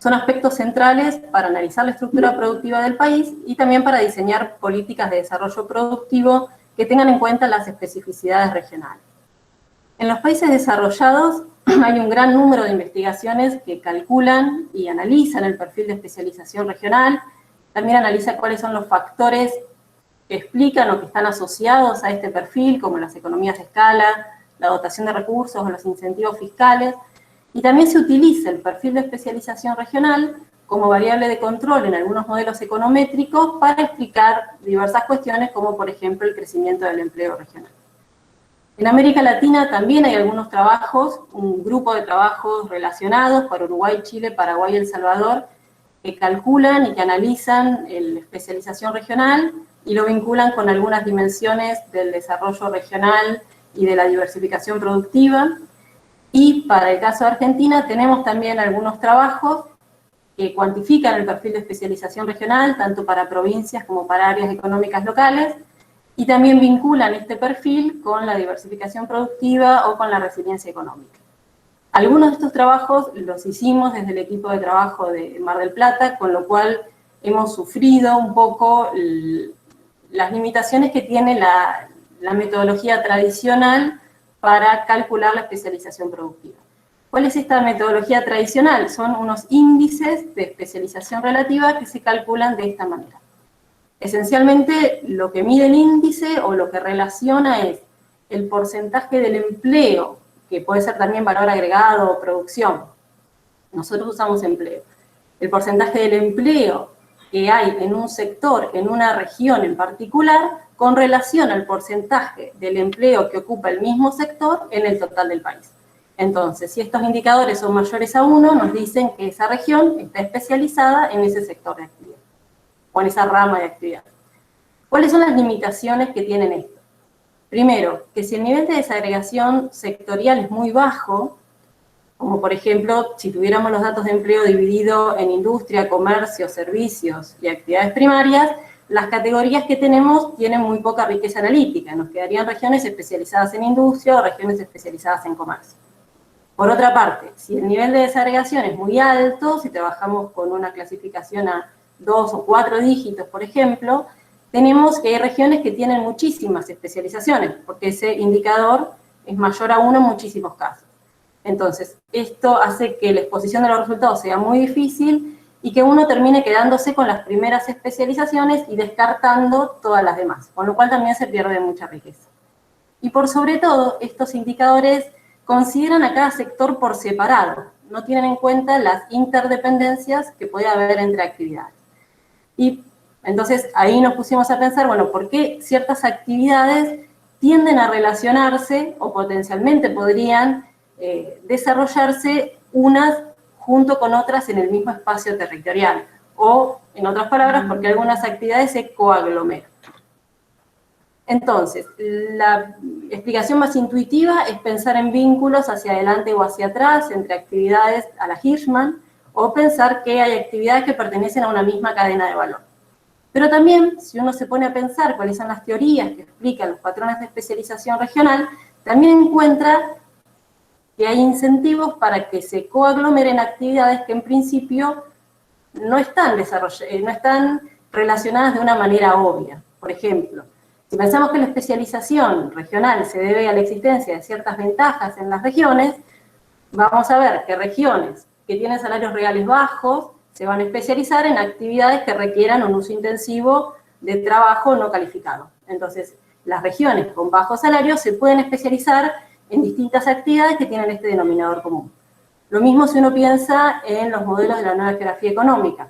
Son aspectos centrales para analizar la estructura productiva del país y también para diseñar políticas de desarrollo productivo que tengan en cuenta las especificidades regionales. En los países desarrollados hay un gran número de investigaciones que calculan y analizan el perfil de especialización regional, también analizan cuáles son los factores que explican o que están asociados a este perfil, como las economías de escala, la dotación de recursos o los incentivos fiscales, y también se utiliza el perfil de especialización regional como variable de control en algunos modelos econométricos para explicar diversas cuestiones, como por ejemplo el crecimiento del empleo regional. En América Latina también hay algunos trabajos, un grupo de trabajos relacionados para Uruguay, Chile, Paraguay y El Salvador, que calculan y que analizan la especialización regional y lo vinculan con algunas dimensiones del desarrollo regional y de la diversificación productiva. Y para el caso de Argentina tenemos también algunos trabajos que cuantifican el perfil de especialización regional, tanto para provincias como para áreas económicas locales, y también vinculan este perfil con la diversificación productiva o con la resiliencia económica. Algunos de estos trabajos los hicimos desde el equipo de trabajo de Mar del Plata, con lo cual hemos sufrido un poco las limitaciones que tiene la metodología tradicional para calcular la especialización productiva. ¿Cuál es esta metodología tradicional? Son unos índices de especialización relativa que se calculan de esta manera. Esencialmente, lo que mide el índice o lo que relaciona es el porcentaje del empleo, que puede ser también valor agregado o producción. Nosotros usamos empleo. El porcentaje del empleo que hay en un sector, en una región en particular, con relación al porcentaje del empleo que ocupa el mismo sector en el total del país. Entonces, si estos indicadores son mayores a 1, nos dicen que esa región está especializada en ese sector de actividad, o en esa rama de actividad. ¿Cuáles son las limitaciones que tienen esto? Primero, que si el nivel de desagregación sectorial es muy bajo, como por ejemplo, si tuviéramos los datos de empleo dividido en industria, comercio, servicios y actividades primarias, las categorías que tenemos tienen muy poca riqueza analítica. Nos quedarían regiones especializadas en industria o regiones especializadas en comercio. Por otra parte, si el nivel de desagregación es muy alto, si trabajamos con una clasificación a 2 o 4 dígitos, por ejemplo, tenemos que hay regiones que tienen muchísimas especializaciones, porque ese indicador es mayor a 1 en muchísimos casos. Entonces, esto hace que la exposición de los resultados sea muy difícil y que uno termine quedándose con las primeras especializaciones y descartando todas las demás, con lo cual también se pierde mucha riqueza. Y por sobre todo, estos indicadores consideran a cada sector por separado, no tienen en cuenta las interdependencias que puede haber entre actividades. Y entonces ahí nos pusimos a pensar, bueno, ¿por qué ciertas actividades tienden a relacionarse o potencialmente podrían desarrollarse unas junto con otras en el mismo espacio territorial? O, en otras palabras, porque algunas actividades se coaglomeran. Entonces, la explicación más intuitiva es pensar en vínculos hacia adelante o hacia atrás entre actividades a la Hirschman, o pensar que hay actividades que pertenecen a una misma cadena de valor. Pero también, si uno se pone a pensar cuáles son las teorías que explican los patrones de especialización regional, también encuentra que hay incentivos para que se coaglomeren actividades que en principio no están relacionadas de una manera obvia. Por ejemplo, si pensamos que la especialización regional se debe a la existencia de ciertas ventajas en las regiones, vamos a ver que regiones que tienen salarios reales bajos se van a especializar en actividades que requieran un uso intensivo de trabajo no calificado. Entonces, las regiones con bajos salarios se pueden especializar en distintas actividades que tienen este denominador común. Lo mismo si uno piensa en los modelos de la nueva geografía económica.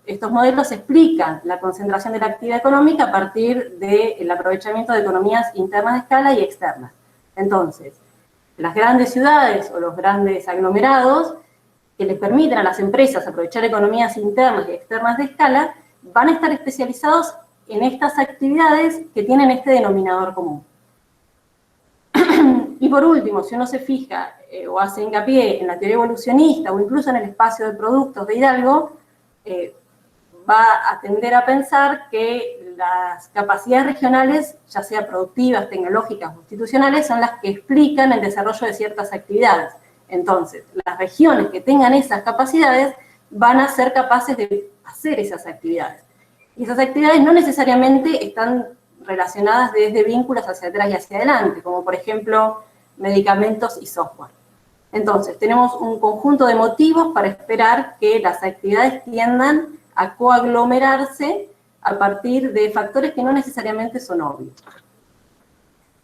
Estos modelos explican la concentración de la actividad económica a partir del aprovechamiento de economías internas de escala y externas. Entonces, las grandes ciudades o los grandes aglomerados que les permiten a las empresas aprovechar economías internas y externas de escala van a estar especializados en estas actividades que tienen este denominador común. Y por último, si uno se fija o hace hincapié en la teoría evolucionista o incluso en el espacio de productos de Hidalgo, va a tender a pensar que las capacidades regionales, ya sea productivas, tecnológicas o institucionales, son las que explican el desarrollo de ciertas actividades. Entonces, las regiones que tengan esas capacidades van a ser capaces de hacer esas actividades. Y esas actividades no necesariamente están relacionadas desde vínculos hacia atrás y hacia adelante, como por ejemplo medicamentos y software. Entonces, tenemos un conjunto de motivos para esperar que las actividades tiendan a coaglomerarse a partir de factores que no necesariamente son obvios.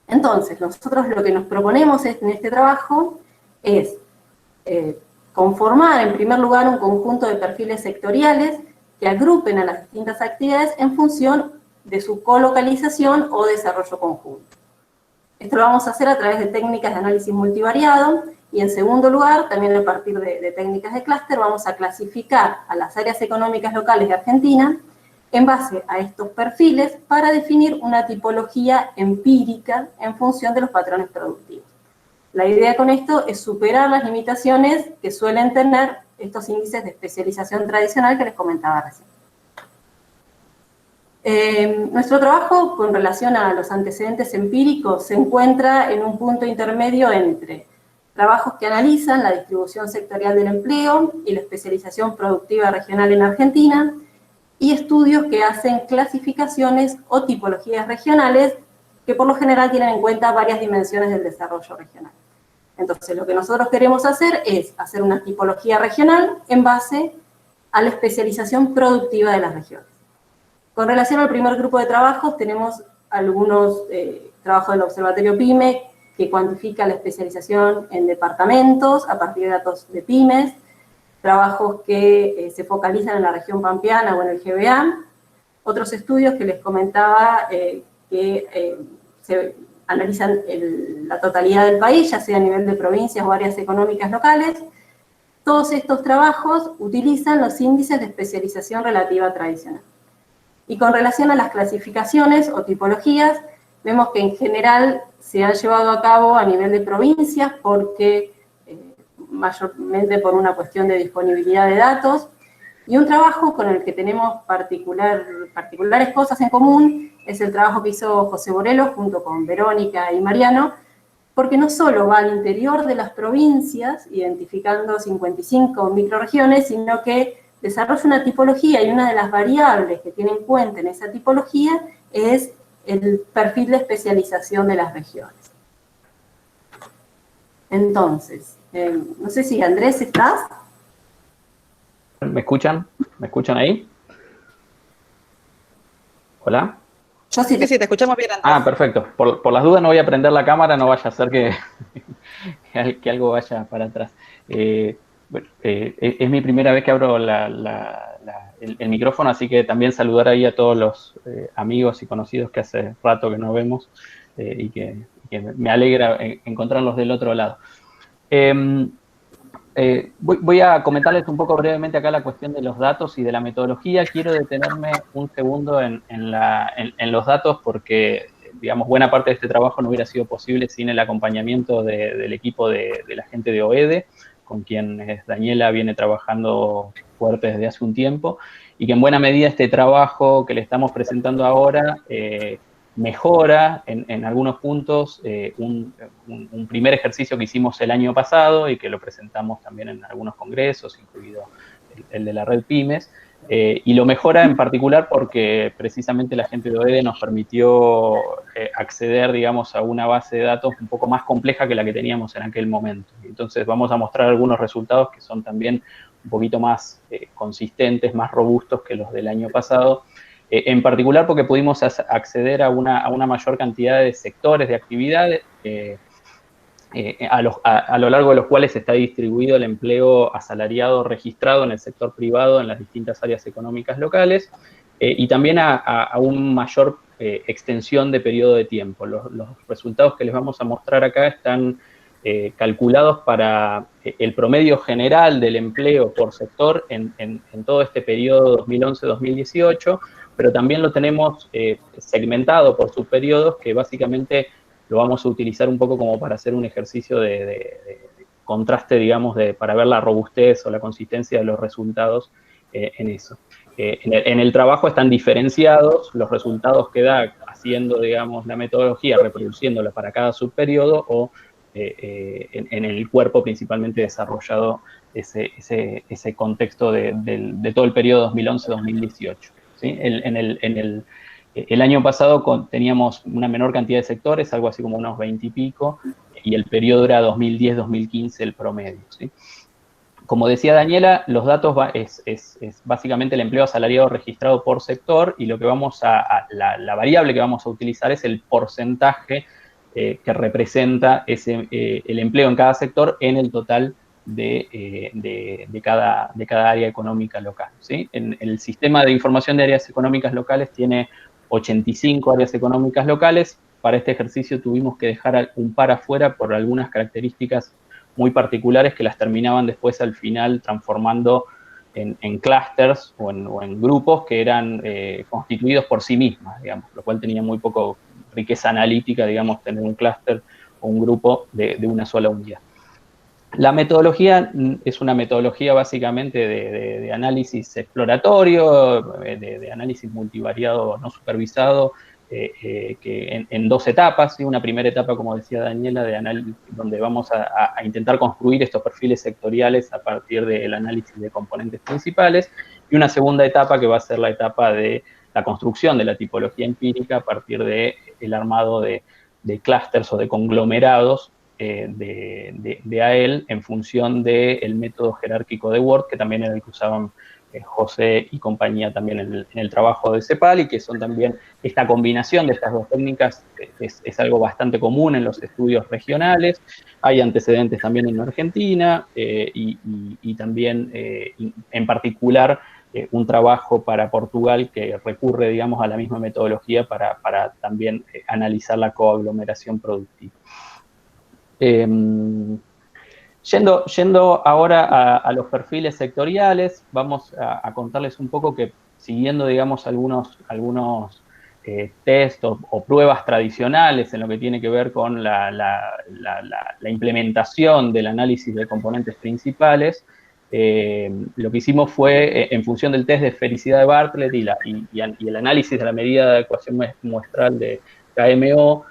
Entonces, nosotros lo que nos proponemos en este trabajo es conformar, en primer lugar, un conjunto de perfiles sectoriales que agrupen a las distintas actividades en función de su colocalización o desarrollo conjunto. Esto lo vamos a hacer a través de técnicas de análisis multivariado, y en segundo lugar, también a partir de técnicas de clúster, vamos a clasificar a las áreas económicas locales de Argentina en base a estos perfiles para definir una tipología empírica en función de los patrones productivos. La idea con esto es superar las limitaciones que suelen tener estos índices de especialización tradicional que les comentaba recién. Nuestro trabajo con relación a los antecedentes empíricos se encuentra en un punto intermedio entre trabajos que analizan la distribución sectorial del empleo y la especialización productiva regional en Argentina, y estudios que hacen clasificaciones o tipologías regionales que por lo general tienen en cuenta varias dimensiones del desarrollo regional. Entonces, lo que nosotros queremos hacer es hacer una tipología regional en base a la especialización productiva de las regiones. Con relación al primer grupo de trabajos, tenemos algunos trabajos del Observatorio PYME que cuantifica la especialización en departamentos a partir de datos de pymes, trabajos que se focalizan en la región pampeana o en el GBA, otros estudios que les comentaba que se analizan la totalidad del país, ya sea a nivel de provincias o áreas económicas locales. Todos estos trabajos utilizan los índices de especialización relativa tradicional. Y con relación a las clasificaciones o tipologías, vemos que en general se han llevado a cabo a nivel de provincias porque mayormente por una cuestión de disponibilidad de datos, y un trabajo con el que tenemos particulares cosas en común es el trabajo que hizo José Borelo junto con Verónica y Mariano, porque no solo va al interior de las provincias, identificando 55 microrregiones, sino que desarrolla una tipología, y una de las variables que tiene en cuenta en esa tipología es el perfil de especialización de las regiones. Entonces, no sé si Andrés, ¿estás? ¿Me escuchan? ¿Me escuchan ahí? ¿Hola? Yo sí, te escuchamos bien, Andrés. Ah, perfecto. Por las dudas no voy a prender la cámara, no vaya a ser que algo vaya para atrás. Bueno, es mi primera vez que abro el micrófono, así que también saludar ahí a todos los amigos y conocidos que hace rato que no vemos y que me alegra encontrarlos del otro lado. Voy a comentarles un poco brevemente acá la cuestión de los datos y de la metodología. Quiero detenerme un segundo en los datos porque, digamos, buena parte de este trabajo no hubiera sido posible sin el acompañamiento del equipo de la gente de OEDE, con quien Daniela viene trabajando fuerte desde hace un tiempo, y que en buena medida este trabajo que le estamos presentando ahora mejora en algunos puntos un primer ejercicio que hicimos el año pasado y que lo presentamos también en algunos congresos, incluido el de la red Pymes, y lo mejora en particular porque precisamente la gente de OEDE nos permitió acceder, digamos, a una base de datos un poco más compleja que la que teníamos en aquel momento. Entonces vamos a mostrar algunos resultados que son también un poquito más consistentes, más robustos que los del año pasado, en particular porque pudimos acceder a una mayor cantidad de sectores de actividades a lo largo de los cuales está distribuido el empleo asalariado registrado en el sector privado en las distintas áreas económicas locales, y también a una mayor extensión de periodo de tiempo. Los resultados que les vamos a mostrar acá están calculados para el promedio general del empleo por sector en todo este periodo 2011-2018, pero también lo tenemos segmentado por subperiodos, que básicamente lo vamos a utilizar un poco como para hacer un ejercicio de contraste, digamos, para ver la robustez o la consistencia de los resultados en eso. En el trabajo están diferenciados los resultados que da haciendo, digamos, la metodología, reproduciéndola para cada subperiodo o en el cuerpo principalmente desarrollado ese contexto de todo el periodo 2011-2018. ¿Sí? El año pasado teníamos una menor cantidad de sectores, algo así como unos 20 y pico, y el periodo era 2010-2015 el promedio. ¿Sí? Como decía Daniela, los datos es básicamente el empleo asalariado registrado por sector, y lo que la variable que vamos a utilizar es el porcentaje que representa el empleo en cada sector en el total de cada área económica local. ¿Sí? En el sistema de información de áreas económicas locales tiene 85 áreas económicas locales. Para este ejercicio tuvimos que dejar un par afuera por algunas características muy particulares que las terminaban después al final transformando en clústeres o en grupos que eran constituidos por sí mismas, digamos, lo cual tenía muy poco riqueza analítica, digamos, tener un clúster o un grupo de una sola unidad. La metodología es una metodología básicamente de análisis exploratorio, de análisis multivariado no supervisado, que en dos etapas. ¿Sí? Una primera etapa, como decía Daniela, de análisis, donde vamos a intentar construir estos perfiles sectoriales a partir del análisis de componentes principales, y una segunda etapa que va a ser la etapa de la construcción de la tipología empírica a partir del armado de clústeres o de conglomerados de AEL en función del método jerárquico de Word, que también era el que usaban José y compañía también en el trabajo de CEPAL, y que son también esta combinación de estas dos técnicas es algo bastante común en los estudios regionales. Hay antecedentes también en Argentina y también en particular un trabajo para Portugal que recurre, digamos, a la misma metodología para también analizar la coaglomeración productiva. Yendo ahora a los perfiles sectoriales, vamos a contarles un poco que siguiendo, digamos, algunos test o pruebas tradicionales en lo que tiene que ver con la implementación del análisis de componentes principales, lo que hicimos fue, en función del test de esfericidad de Bartlett y el análisis de la medida de ecuación muestral de KMO,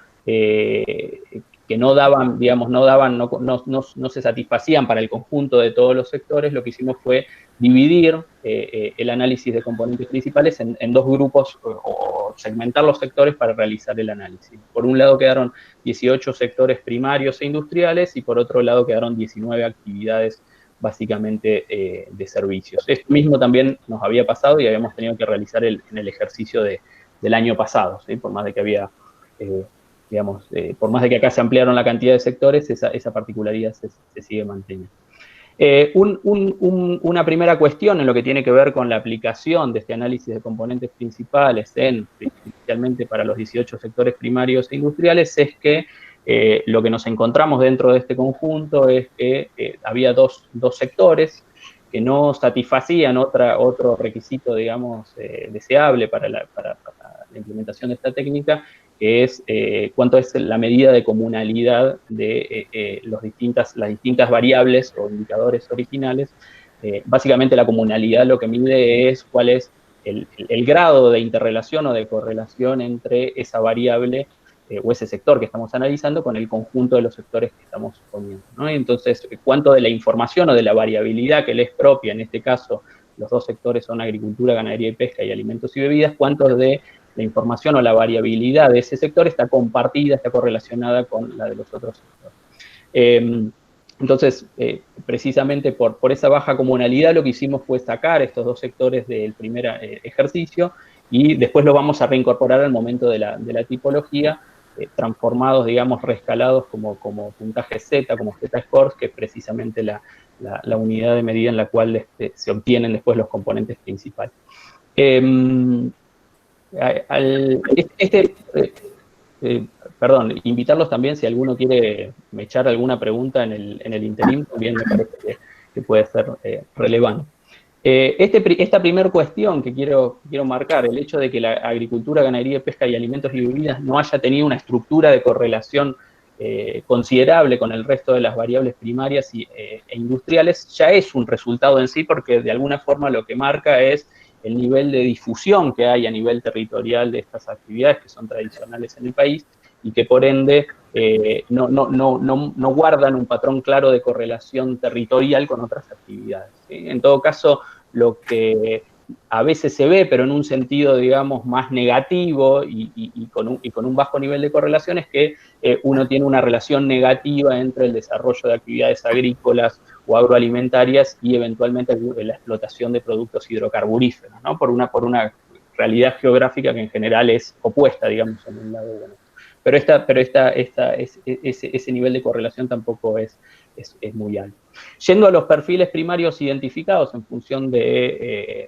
que no daban, digamos, no se satisfacían para el conjunto de todos los sectores, lo que hicimos fue dividir el análisis de componentes principales en dos grupos o segmentar los sectores para realizar el análisis. Por un lado quedaron 18 sectores primarios e industriales y por otro lado quedaron 19 actividades básicamente de servicios. Esto mismo también nos había pasado y habíamos tenido que realizar en el ejercicio del año pasado, ¿sí? Por más de que había... digamos, por más de que acá se ampliaron la cantidad de sectores, esa particularidad se sigue manteniendo. Una primera cuestión en lo que tiene que ver con la aplicación de este análisis de componentes principales, especialmente para los 18 sectores primarios e industriales, es que lo que nos encontramos dentro de este conjunto es que había dos sectores que no satisfacían otro requisito, digamos, deseable para la implementación de esta técnica, que es cuánto es la medida de comunalidad de las distintas variables o indicadores originales. Básicamente la comunalidad lo que mide es cuál es el grado de interrelación o de correlación entre esa variable o ese sector que estamos analizando con el conjunto de los sectores que estamos poniendo, ¿no? Entonces, cuánto de la información o de la variabilidad que le es propia, en este caso, los dos sectores son agricultura, ganadería y pesca y alimentos y bebidas, cuánto de la información o la variabilidad de ese sector está compartida, está correlacionada con la de los otros sectores. Entonces, precisamente por esa baja comunalidad, lo que hicimos fue sacar estos dos sectores del primer ejercicio y después los vamos a reincorporar al momento de la tipología, transformados, digamos, reescalados como puntaje Z, como Z-scores, que es precisamente la unidad de medida en la cual se obtienen después los componentes principales. Perdón, invitarlos también si alguno quiere echar alguna pregunta en el interim, también me parece que puede ser relevante. Esta primera cuestión que quiero marcar, el hecho de que la agricultura, ganadería, pesca y alimentos y bebidas no haya tenido una estructura de correlación considerable con el resto de las variables primarias e industriales, ya es un resultado en sí, porque de alguna forma lo que marca es el nivel de difusión que hay a nivel territorial de estas actividades que son tradicionales en el país y que por ende no guardan un patrón claro de correlación territorial con otras actividades, ¿sí? En todo caso, lo que a veces se ve, pero en un sentido, digamos, más negativo y con un bajo nivel de correlación, es que uno tiene una relación negativa entre el desarrollo de actividades agrícolas o agroalimentarias y eventualmente la explotación de productos hidrocarburíferos, ¿no? Por una realidad geográfica que en general es opuesta, digamos, en un lado u otro. Pero ese nivel de correlación tampoco es muy alto. Yendo a los perfiles primarios identificados en función del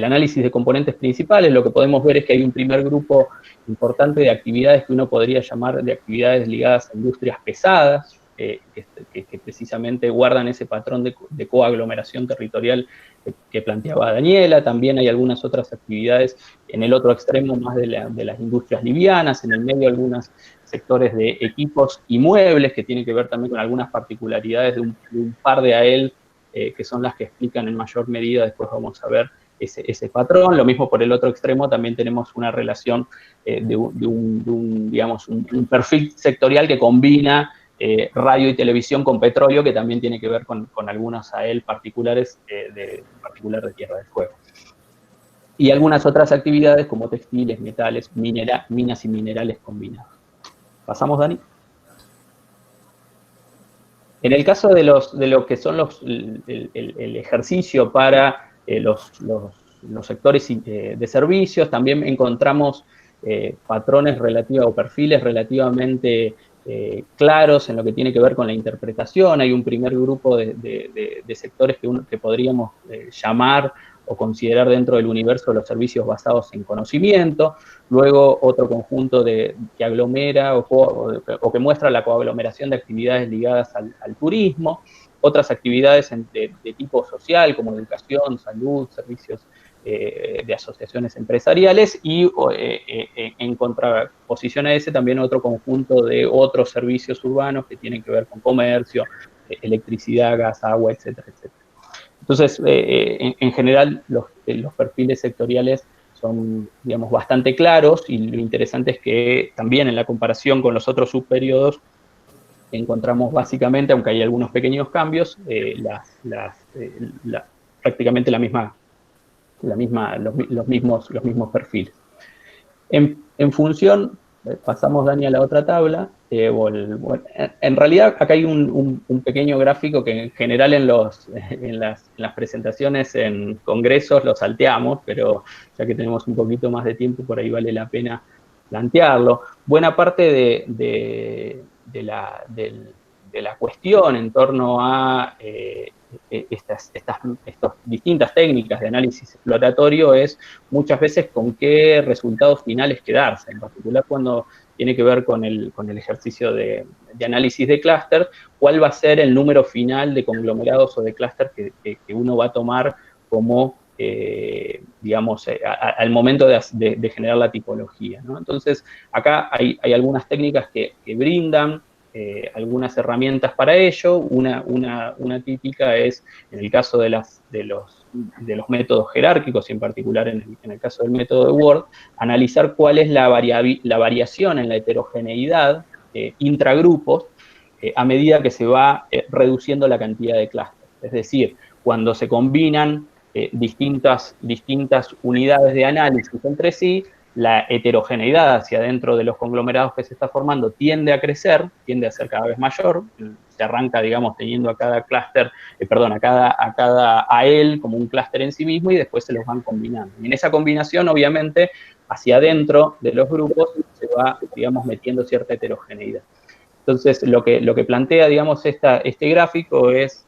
análisis de componentes principales, lo que podemos ver es que hay un primer grupo importante de actividades que uno podría llamar de actividades ligadas a industrias pesadas, que precisamente guardan ese patrón de coaglomeración territorial que planteaba Daniela. También hay algunas otras actividades en el otro extremo, más de las industrias livianas, en el medio algunos sectores de equipos y muebles, que tienen que ver también con algunas particularidades de un par de AEL, que son las que explican en mayor medida, después vamos a ver ese patrón. Lo mismo por el otro extremo, también tenemos una relación de un perfil sectorial que combina radio y televisión con petróleo, que también tiene que ver con algunos AEL particulares, en particular de Tierra del Fuego. Y algunas otras actividades como textiles, metales, minas y minerales combinados. ¿Pasamos, Dani? En el caso de lo que son el ejercicio para los sectores de servicios, también encontramos patrones relativos o perfiles relativamente claros en lo que tiene que ver con la interpretación. Hay un primer grupo de sectores que podríamos llamar o considerar dentro del universo de los servicios basados en conocimiento. Luego otro conjunto que aglomera o que muestra la coaglomeración de actividades ligadas al turismo, otras actividades de tipo social como educación, salud, servicios de asociaciones empresariales, y en contraposición a ese también otro conjunto de otros servicios urbanos que tienen que ver con comercio, electricidad, gas, agua, etcétera, etcétera. Entonces, en general, los perfiles sectoriales son, digamos, bastante claros, y lo interesante es que también en la comparación con los otros subperiodos encontramos básicamente, aunque hay algunos pequeños cambios, prácticamente los mismos perfiles. En función, pasamos, Dani, a la otra tabla. En realidad acá hay un pequeño gráfico que en general en las presentaciones en congresos lo salteamos, pero ya que tenemos un poquito más de tiempo, por ahí vale la pena plantearlo. Buena parte de la cuestión en torno a estas distintas técnicas de análisis exploratorio es muchas veces con qué resultados finales quedarse, en particular cuando tiene que ver con el ejercicio de análisis de clúster, cuál va a ser el número final de conglomerados o de clúster que uno va a tomar como, digamos, al momento de generar la tipología, ¿no? Entonces, acá hay algunas técnicas que brindan algunas herramientas para ello. Una típica es, en el caso de los métodos jerárquicos, y en particular en el caso del método de Word, analizar cuál es la variación en la heterogeneidad intragrupos a medida que se va reduciendo la cantidad de clústeres. Es decir, cuando se combinan distintas unidades de análisis entre sí, la heterogeneidad hacia dentro de los conglomerados que se está formando tiende a crecer, tiende a ser cada vez mayor. Se arranca, digamos, teniendo a cada clúster, a cada AEL como un clúster en sí mismo, y después se los van combinando. Y en esa combinación, obviamente, hacia adentro de los grupos se va, digamos, metiendo cierta heterogeneidad. Entonces, lo que plantea, digamos, este gráfico es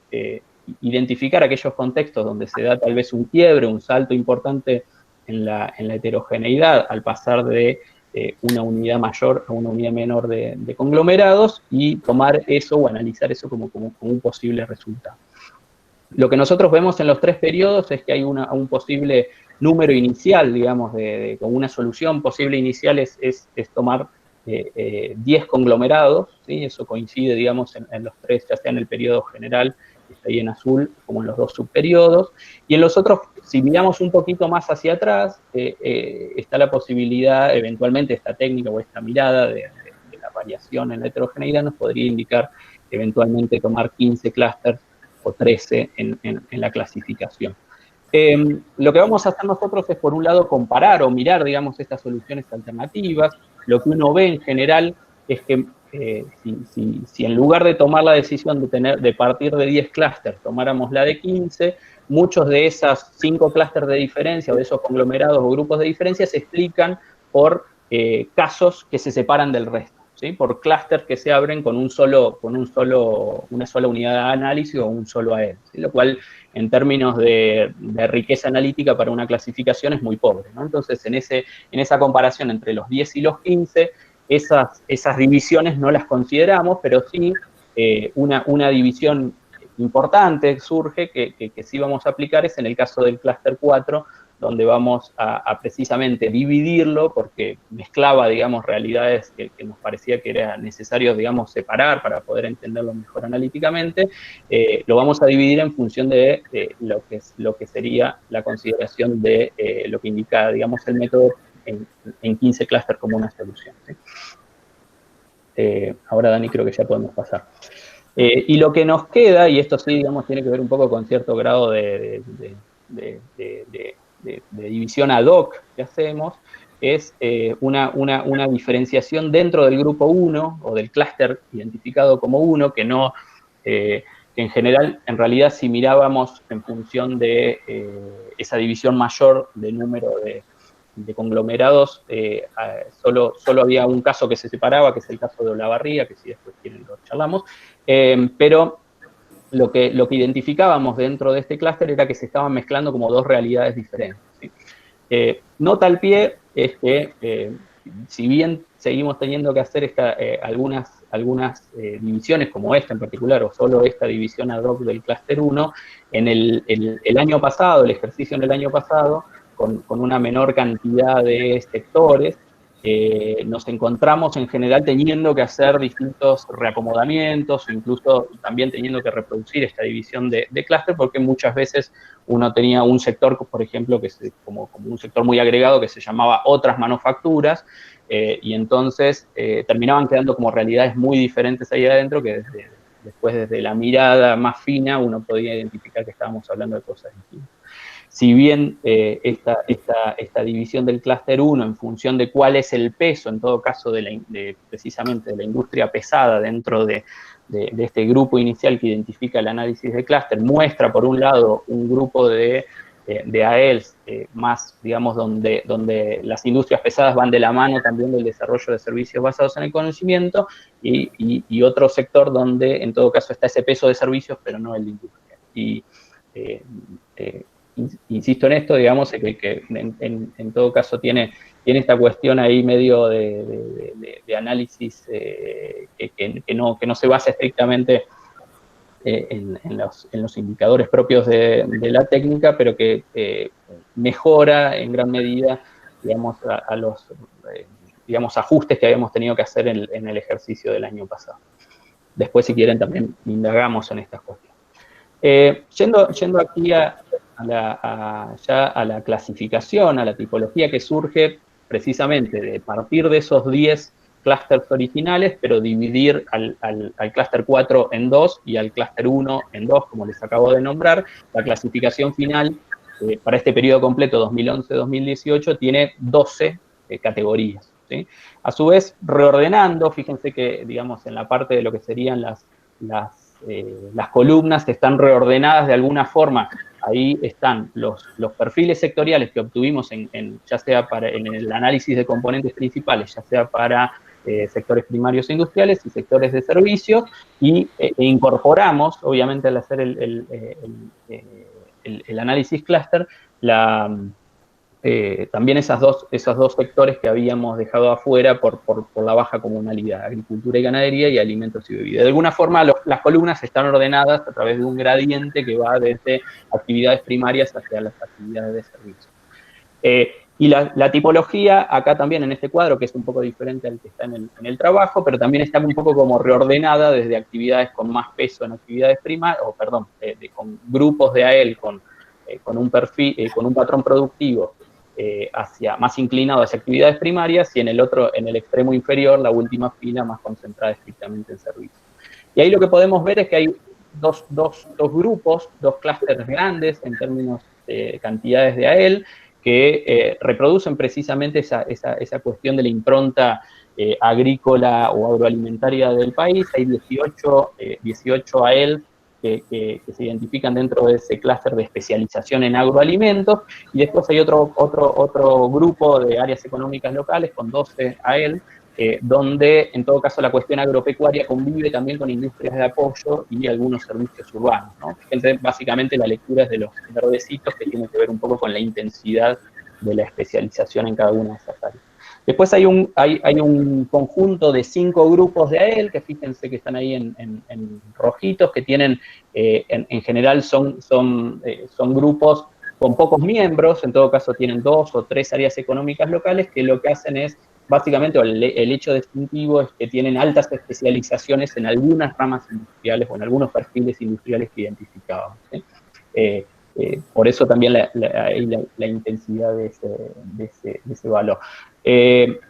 identificar aquellos contextos donde se da tal vez un quiebre, un salto importante en la heterogeneidad al pasar de una unidad mayor a una unidad menor de conglomerados, y tomar eso o analizar eso como un posible resultado. Lo que nosotros vemos en los tres periodos es que hay un posible número inicial, digamos, con una solución posible inicial es tomar 10 conglomerados, ¿sí? Eso coincide, digamos, en los tres, ya sea en el periodo general que está ahí en azul, como en los dos subperiodos. Y en los otros, si miramos un poquito más hacia atrás, está la posibilidad, eventualmente, esta técnica o esta mirada de la variación en la heterogeneidad nos podría indicar eventualmente tomar 15 clústeres o 13 en la clasificación. Lo que vamos a hacer nosotros es, por un lado, comparar o mirar, digamos, estas soluciones alternativas. Lo que uno ve en general es que si en lugar de tomar la decisión de partir de 10 clústeres, tomáramos la de 15, muchos de esas 5 clústeres de diferencia o de esos conglomerados o grupos de diferencia se explican por casos que se separan del resto, ¿sí? Por clústeres que se abren con una sola unidad de análisis o un solo AEL, ¿sí? Lo cual, en términos de riqueza analítica para una clasificación, es muy pobre, ¿no? Entonces, en esa comparación entre los 10 y los 15, esas divisiones no las consideramos, pero sí una división importante surge que sí vamos a aplicar es en el caso del clúster 4, donde vamos a precisamente dividirlo, porque mezclaba, digamos, realidades que nos parecía que era necesario, digamos, separar para poder entenderlo mejor analíticamente. Lo vamos a dividir en función de lo que sería la consideración de lo que indica, digamos, el método en 15 clústeres como una solución, ¿sí? Ahora, Dani, creo que ya podemos pasar. Y lo que nos queda, y esto sí, digamos, tiene que ver un poco con cierto grado de división ad hoc que hacemos, es una diferenciación dentro del grupo 1 o del clúster identificado como 1, que en general, en realidad, si mirábamos en función de esa división mayor de número de conglomerados, solo había un caso que se separaba, que es el caso de Olavarría, que si después quieren lo charlamos, pero lo que identificábamos dentro de este clúster era que se estaban mezclando como dos realidades diferentes, ¿sí? Nota al pie es que, si bien seguimos teniendo que hacer algunas divisiones, como esta en particular, o solo esta división ad hoc del clúster 1, en el año pasado, el ejercicio en el año pasado, con una menor cantidad de sectores, nos encontramos en general teniendo que hacer distintos reacomodamientos o incluso también teniendo que reproducir esta división de clúster, porque muchas veces uno tenía un sector, por ejemplo, que es como un sector muy agregado que se llamaba otras manufacturas, y entonces terminaban quedando como realidades muy diferentes ahí adentro que después desde la mirada más fina uno podía identificar que estábamos hablando de cosas distintas. Si bien esta división del clúster 1 en función de cuál es el peso, en todo caso, precisamente de la industria pesada dentro de este grupo inicial que identifica el análisis de clúster, muestra, por un lado, un grupo de AELs más, digamos, donde las industrias pesadas van de la mano también del desarrollo de servicios basados en el conocimiento, y otro sector donde, en todo caso, está ese peso de servicios, pero no el de industria. Y insisto en esto, digamos, que en todo caso tiene esta cuestión ahí medio de análisis que no se basa estrictamente en los indicadores propios de la técnica, pero que mejora en gran medida, digamos, a los digamos, ajustes que habíamos tenido que hacer en el ejercicio del año pasado. Después, si quieren, también indagamos en estas cuestiones. Yendo aquí ya a la clasificación, a la tipología que surge precisamente de partir de esos 10 clústeres originales, pero dividir al clúster 4 en 2 y al clúster 1 en 2, como les acabo de nombrar. La clasificación final para este periodo completo 2011-2018 tiene 12 categorías, ¿sí? A su vez, reordenando, fíjense que, digamos, en la parte de lo que serían las columnas están reordenadas de alguna forma. Ahí están los perfiles sectoriales que obtuvimos ya sea en el análisis de componentes principales, ya sea para sectores primarios e industriales y sectores de servicios, e incorporamos, obviamente, al hacer el análisis clúster, también esos dos sectores que habíamos dejado afuera por la baja comunalidad, agricultura y ganadería y alimentos y bebidas. De alguna forma, las columnas están ordenadas a través de un gradiente que va desde actividades primarias hacia las actividades de servicio. Y la tipología, acá también en este cuadro, que es un poco diferente al que está en el trabajo, pero también está un poco como reordenada desde actividades con más peso en actividades primarias, con grupos de AEL, con un perfil, con un patrón productivo más inclinado hacia actividades primarias, y en el extremo inferior, la última fila más concentrada estrictamente en servicios. Y ahí lo que podemos ver es que hay dos grupos, dos clústeres grandes en términos de cantidades de AEL, que reproducen precisamente esa cuestión de la impronta agrícola o agroalimentaria del país. Hay 18 AEL que se identifican dentro de ese clúster de especialización en agroalimentos, y después hay otro grupo de áreas económicas locales con 12 AEL, donde en todo caso la cuestión agropecuaria convive también con industrias de apoyo y algunos servicios urbanos, ¿no? Fíjense, básicamente la lectura es de los verdecitos, que tiene que ver un poco con la intensidad de la especialización en cada una de esas áreas. Después hay un conjunto de 5 grupos de AEL, que fíjense que están ahí en rojitos, que tienen, en general son grupos con pocos miembros, en todo caso tienen 2 o 3 áreas económicas locales, que lo que hacen es, básicamente, el hecho distintivo es que tienen altas especializaciones en algunas ramas industriales o en algunos perfiles industriales que identificábamos, ¿sí? Por eso también la intensidad de ese valor.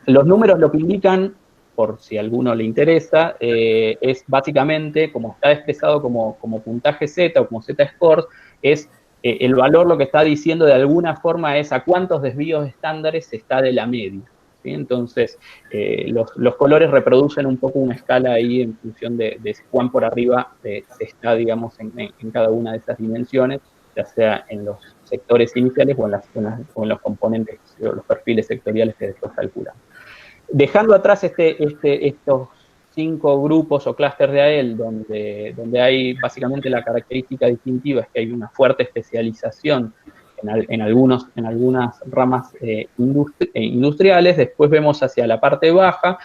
Los números lo que indican, por si a alguno le interesa, es básicamente, como está expresado como puntaje Z o como Z-score, es el valor. Lo que está diciendo de alguna forma es a cuántos desvíos estándares está de la media, ¿sí? Entonces, los colores reproducen un poco una escala ahí en función de cuán por arriba se está, digamos, en cada una de esas dimensiones, ya sea en los sectores iniciales o en los componentes o los perfiles sectoriales que después calculamos. Dejando atrás estos 5 grupos o clústeres de AEL, donde hay básicamente la característica distintiva es que hay una fuerte especialización en algunas ramas industriales. Después vemos hacia la parte baja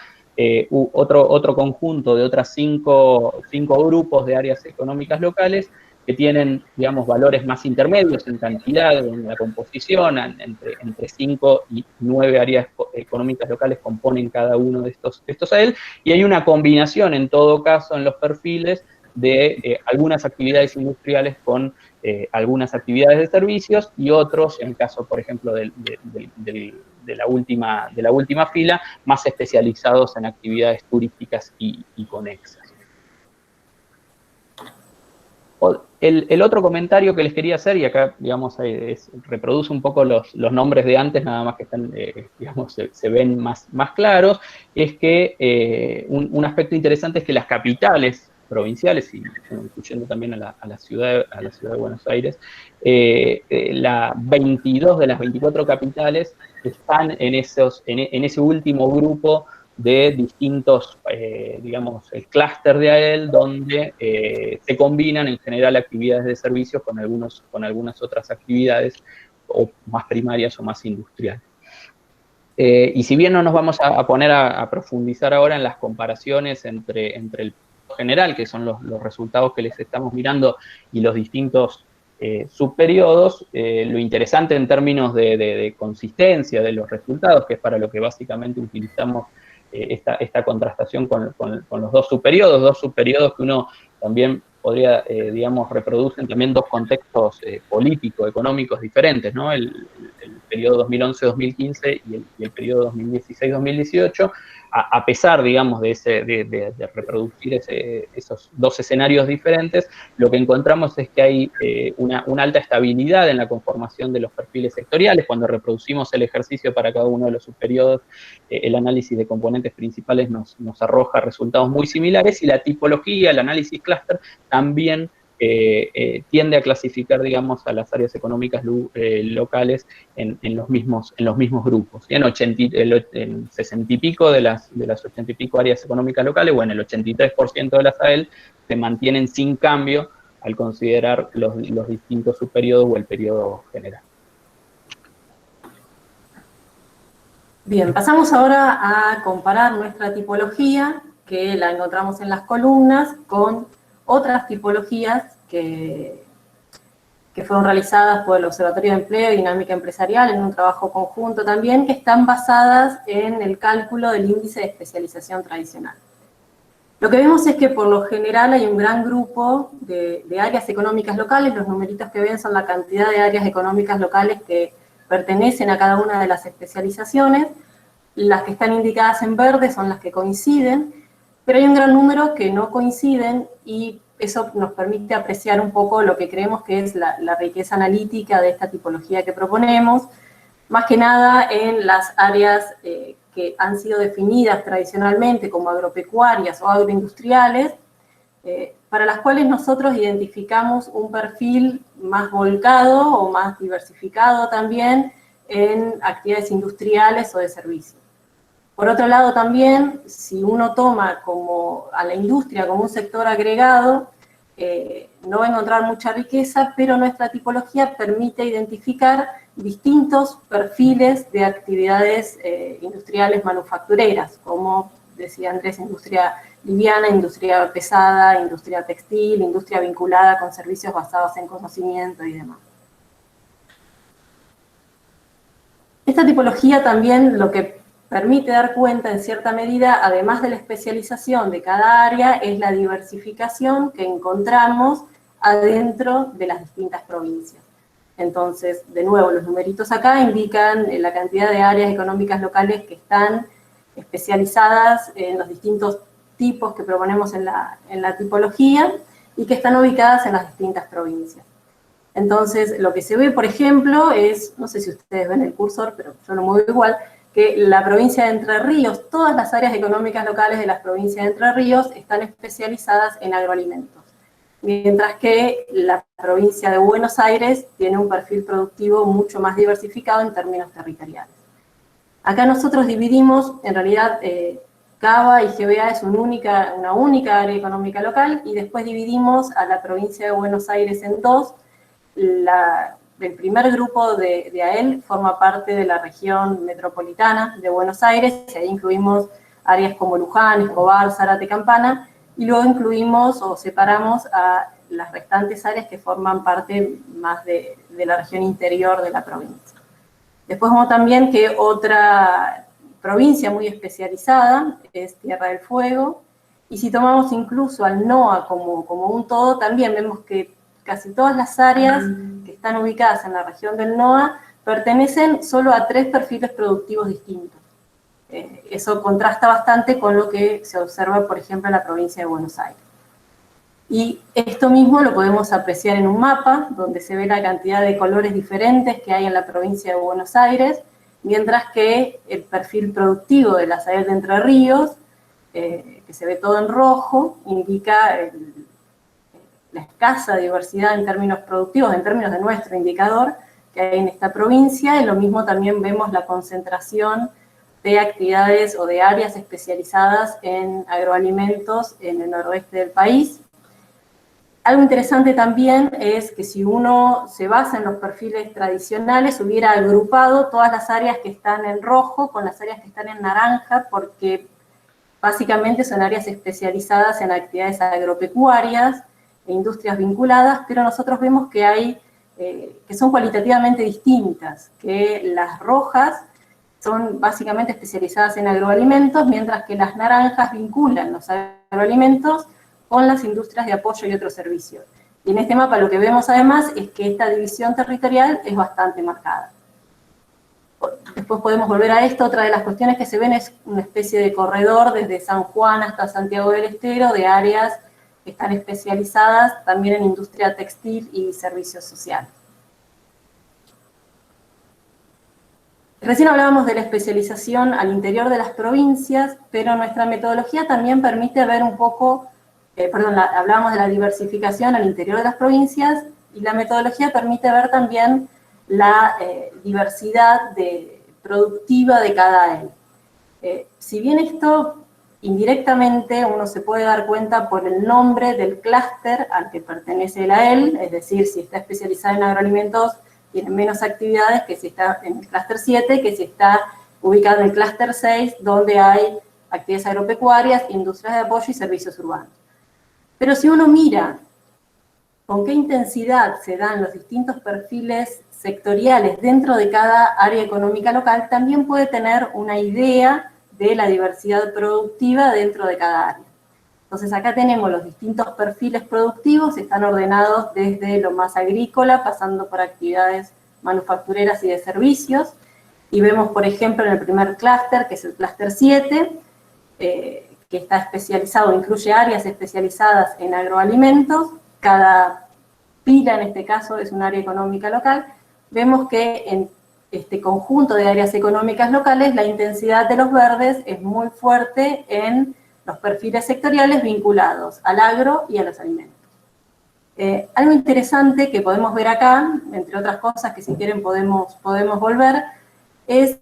otro conjunto de otras 5 grupos de áreas económicas locales, que tienen, digamos, valores más intermedios en cantidad, en la composición. Entre 5 y 9 áreas económicas locales componen cada uno de estos AEL, y hay una combinación, en todo caso, en los perfiles de algunas actividades industriales con algunas actividades de servicios, y otros, en el caso, por ejemplo, de la última fila, más especializados en actividades turísticas y conexas. El otro comentario que les quería hacer, y acá, digamos, reproduce un poco los nombres de antes, nada más que están, digamos, se ven más claros, es que un aspecto interesante es que las capitales provinciales, y incluyendo también a la ciudad de Buenos Aires, 22 de las 24 capitales están en ese último grupo de distintos, digamos, el clúster de AEL, donde se combinan en general actividades de servicios con algunas otras actividades, o más primarias o más industriales. Y si bien no nos vamos a poner a profundizar ahora en las comparaciones entre el general, que son los resultados que les estamos mirando, y los distintos subperiodos, lo interesante en términos de consistencia de los resultados, que es para lo que básicamente utilizamos esta contrastación con los dos subperiodos que uno también podría, digamos, reproducen también dos contextos políticos, económicos diferentes, ¿no? El periodo 2011-2015 y el periodo 2016-2018, a pesar, digamos, de reproducir esos dos escenarios diferentes, lo que encontramos es que hay una alta estabilidad en la conformación de los perfiles sectoriales. Cuando reproducimos el ejercicio para cada uno de los subperiodos, el análisis de componentes principales nos arroja resultados muy similares, y la tipología, el análisis clúster, también tiende a clasificar, digamos, a las áreas económicas locales en los mismos grupos. En 60 y pico de las 80 y pico áreas económicas locales, o en el 83% de las AEL, se mantienen sin cambio al considerar los distintos subperiodos o el periodo general. Bien, pasamos ahora a comparar nuestra tipología, que la encontramos en las columnas, con otras tipologías que que fueron realizadas por el Observatorio de Empleo y Dinámica Empresarial en un trabajo conjunto también, que están basadas en el cálculo del índice de especialización tradicional. Lo que vemos es que por lo general hay un gran grupo de áreas económicas locales. Los numeritos que ven son la cantidad de áreas económicas locales que pertenecen a cada una de las especializaciones. Las que están indicadas en verde son las que coinciden, pero hay un gran número que no coinciden y eso nos permite apreciar un poco lo que creemos que es la riqueza analítica de esta tipología que proponemos, más que nada en las áreas que han sido definidas tradicionalmente como agropecuarias o agroindustriales, para las cuales nosotros identificamos un perfil más volcado o más diversificado también en actividades industriales o de servicios. Por otro lado también, si uno toma a la industria como un sector agregado, no va a encontrar mucha riqueza, pero nuestra tipología permite identificar distintos perfiles de actividades industriales manufactureras, como decía Andrés, industria liviana, industria pesada, industria textil, industria vinculada con servicios basados en conocimiento y demás. Esta tipología también lo que permite dar cuenta en cierta medida, además de la especialización de cada área, es la diversificación que encontramos adentro de las distintas provincias. Entonces, de nuevo, los numeritos acá indican la cantidad de áreas económicas locales que están especializadas en los distintos tipos que proponemos en la tipología y que están ubicadas en las distintas provincias. Entonces, lo que se ve, por ejemplo, es, no sé si ustedes ven el cursor, pero yo lo muevo igual, que la provincia de Entre Ríos, todas las áreas económicas locales de las provincias de Entre Ríos están especializadas en agroalimentos, mientras que la provincia de Buenos Aires tiene un perfil productivo mucho más diversificado en términos territoriales. Acá nosotros dividimos, en realidad, Cava y GBA es una única área económica local, y después dividimos a la provincia de Buenos Aires en dos. El primer grupo de AEL forma parte de la región metropolitana de Buenos Aires, y ahí incluimos áreas como Luján, Escobar, Zárate, Campana, y luego incluimos o separamos a las restantes áreas que forman parte más de la región interior de la provincia. Después vemos también que otra provincia muy especializada es Tierra del Fuego, y si tomamos incluso al NOA como un todo, también vemos que casi todas las áreas que están ubicadas en la región del NOA pertenecen solo a 3 perfiles productivos distintos. Eso contrasta bastante con lo que se observa, por ejemplo, en la provincia de Buenos Aires. Y esto mismo lo podemos apreciar en un mapa, donde se ve la cantidad de colores diferentes que hay en la provincia de Buenos Aires, mientras que el perfil productivo de las áreas de Entre Ríos, que se ve todo en rojo, indica la escasa diversidad en términos productivos, en términos de nuestro indicador que hay en esta provincia, y lo mismo también vemos la concentración de actividades o de áreas especializadas en agroalimentos en el noroeste del país. Algo interesante también es que si uno se basa en los perfiles tradicionales, hubiera agrupado todas las áreas que están en rojo con las áreas que están en naranja, porque básicamente son áreas especializadas en actividades agropecuarias e industrias vinculadas, pero nosotros vemos que hay, que son cualitativamente distintas, que las rojas son básicamente especializadas en agroalimentos, mientras que las naranjas vinculan los agroalimentos con las industrias de apoyo y otros servicios. Y en este mapa lo que vemos además es que esta división territorial es bastante marcada. Después podemos volver a esto. Otra de las cuestiones que se ven es una especie de corredor desde San Juan hasta Santiago del Estero, de áreas que están especializadas también en industria textil y servicios sociales. Recién hablábamos de la especialización al interior de las provincias, pero nuestra metodología también permite ver un poco, hablábamos de la diversificación al interior de las provincias, y la metodología permite ver también la diversidad productiva de cada AEL. Si bien esto indirectamente uno se puede dar cuenta por el nombre del clúster al que pertenece el AEL, es decir, si está especializada en agroalimentos, tiene menos actividades que si está en el clúster 7, que si está ubicado en el clúster 6, donde hay actividades agropecuarias, industrias de apoyo y servicios urbanos. Pero si uno mira con qué intensidad se dan los distintos perfiles sectoriales dentro de cada área económica local, también puede tener una idea de la diversidad productiva dentro de cada área. Entonces acá tenemos los distintos perfiles productivos, están ordenados desde lo más agrícola, pasando por actividades manufactureras y de servicios, y vemos, por ejemplo, en el primer clúster, que es el clúster 7, que está especializado, incluye áreas especializadas en agroalimentos, cada pila en este caso es un área económica local. Vemos que en este conjunto de áreas económicas locales la intensidad de los verdes es muy fuerte en los perfiles sectoriales vinculados al agro y a los alimentos. Algo interesante que podemos ver acá, entre otras cosas que si quieren podemos volver, es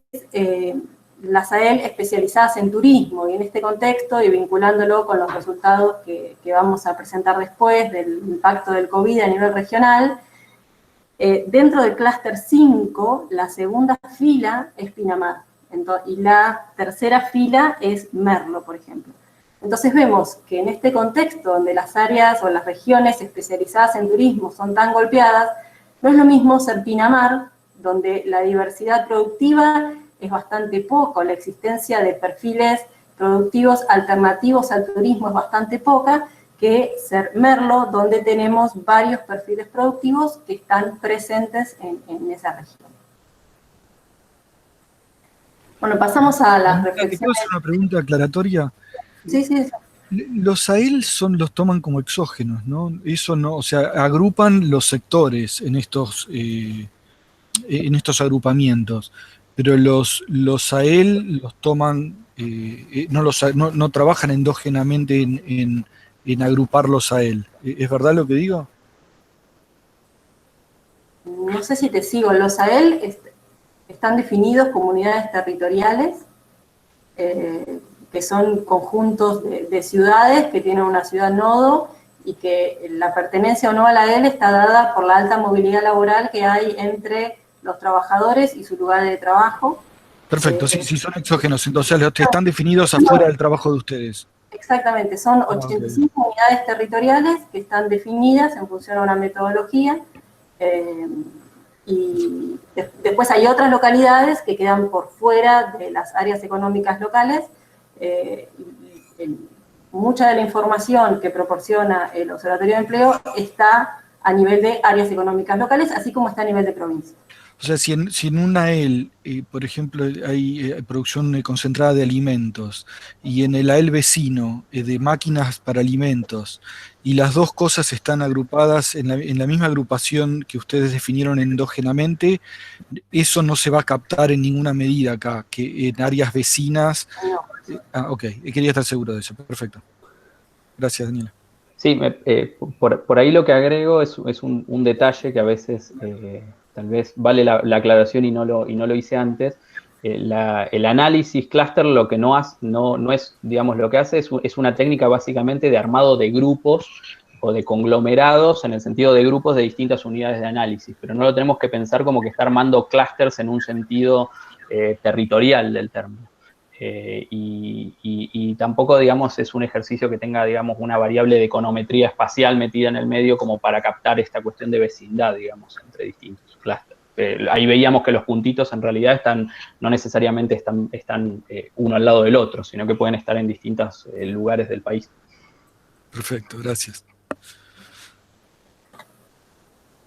las AEL especializadas en turismo, y en este contexto, y vinculándolo con los resultados que vamos a presentar después del impacto del COVID a nivel regional, dentro del clúster 5, la segunda fila es Pinamar, y la tercera fila es Merlo, por ejemplo. Entonces vemos que en este contexto, donde las áreas o las regiones especializadas en turismo son tan golpeadas, no es lo mismo ser Pinamar, donde la diversidad productiva es bastante poco, la existencia de perfiles productivos alternativos al turismo es bastante poca, que ser Merlo, donde tenemos varios perfiles productivos que están presentes en esa región. Bueno, pasamos a las reflexiones. ¿Te puedo hacer una pregunta aclaratoria? Sí, sí. Los AEL los toman como exógenos, ¿no? Eso no, o sea, agrupan los sectores en estos agrupamientos, pero los AEL los toman, no trabajan endógenamente en agrupar los AEL. ¿Es verdad lo que digo? No sé si te sigo. Los AEL están definidos como unidades territoriales, que son conjuntos de ciudades que tienen una ciudad nodo, y que la pertenencia o no a la AEL está dada por la alta movilidad laboral que hay entre los trabajadores y su lugar de trabajo. Perfecto, si son exógenos, entonces los que están definidos afuera del trabajo de ustedes. Exactamente, son 85 unidades territoriales que están definidas en función a una metodología, y después hay otras localidades que quedan por fuera de las áreas económicas locales. Mucha de la información que proporciona el Observatorio de Empleo está a nivel de áreas económicas locales, así como está a nivel de provincia. O sea, si en una AEL, por ejemplo, hay producción concentrada de alimentos, y en el AEL vecino de máquinas para alimentos, y las dos cosas están agrupadas en la misma agrupación que ustedes definieron endógenamente, eso no se va a captar en ninguna medida acá, que en áreas vecinas. No. Ok, quería estar seguro de eso. Perfecto. Gracias, Daniela. Sí, por ahí lo que agrego es un detalle que a veces tal vez vale la aclaración y no lo hice antes. El análisis clúster lo que no es, digamos, lo que hace es una técnica básicamente de armado de grupos o de conglomerados, en el sentido de grupos de distintas unidades de análisis, pero no lo tenemos que pensar como que está armando clústeres en un sentido territorial del término. Y tampoco, digamos, es un ejercicio que tenga, digamos, una variable de econometría espacial metida en el medio como para captar esta cuestión de vecindad, digamos, entre distintos clústeres. Ahí veíamos que los puntitos en realidad no necesariamente están uno al lado del otro, sino que pueden estar en distintos lugares del país. Perfecto, gracias.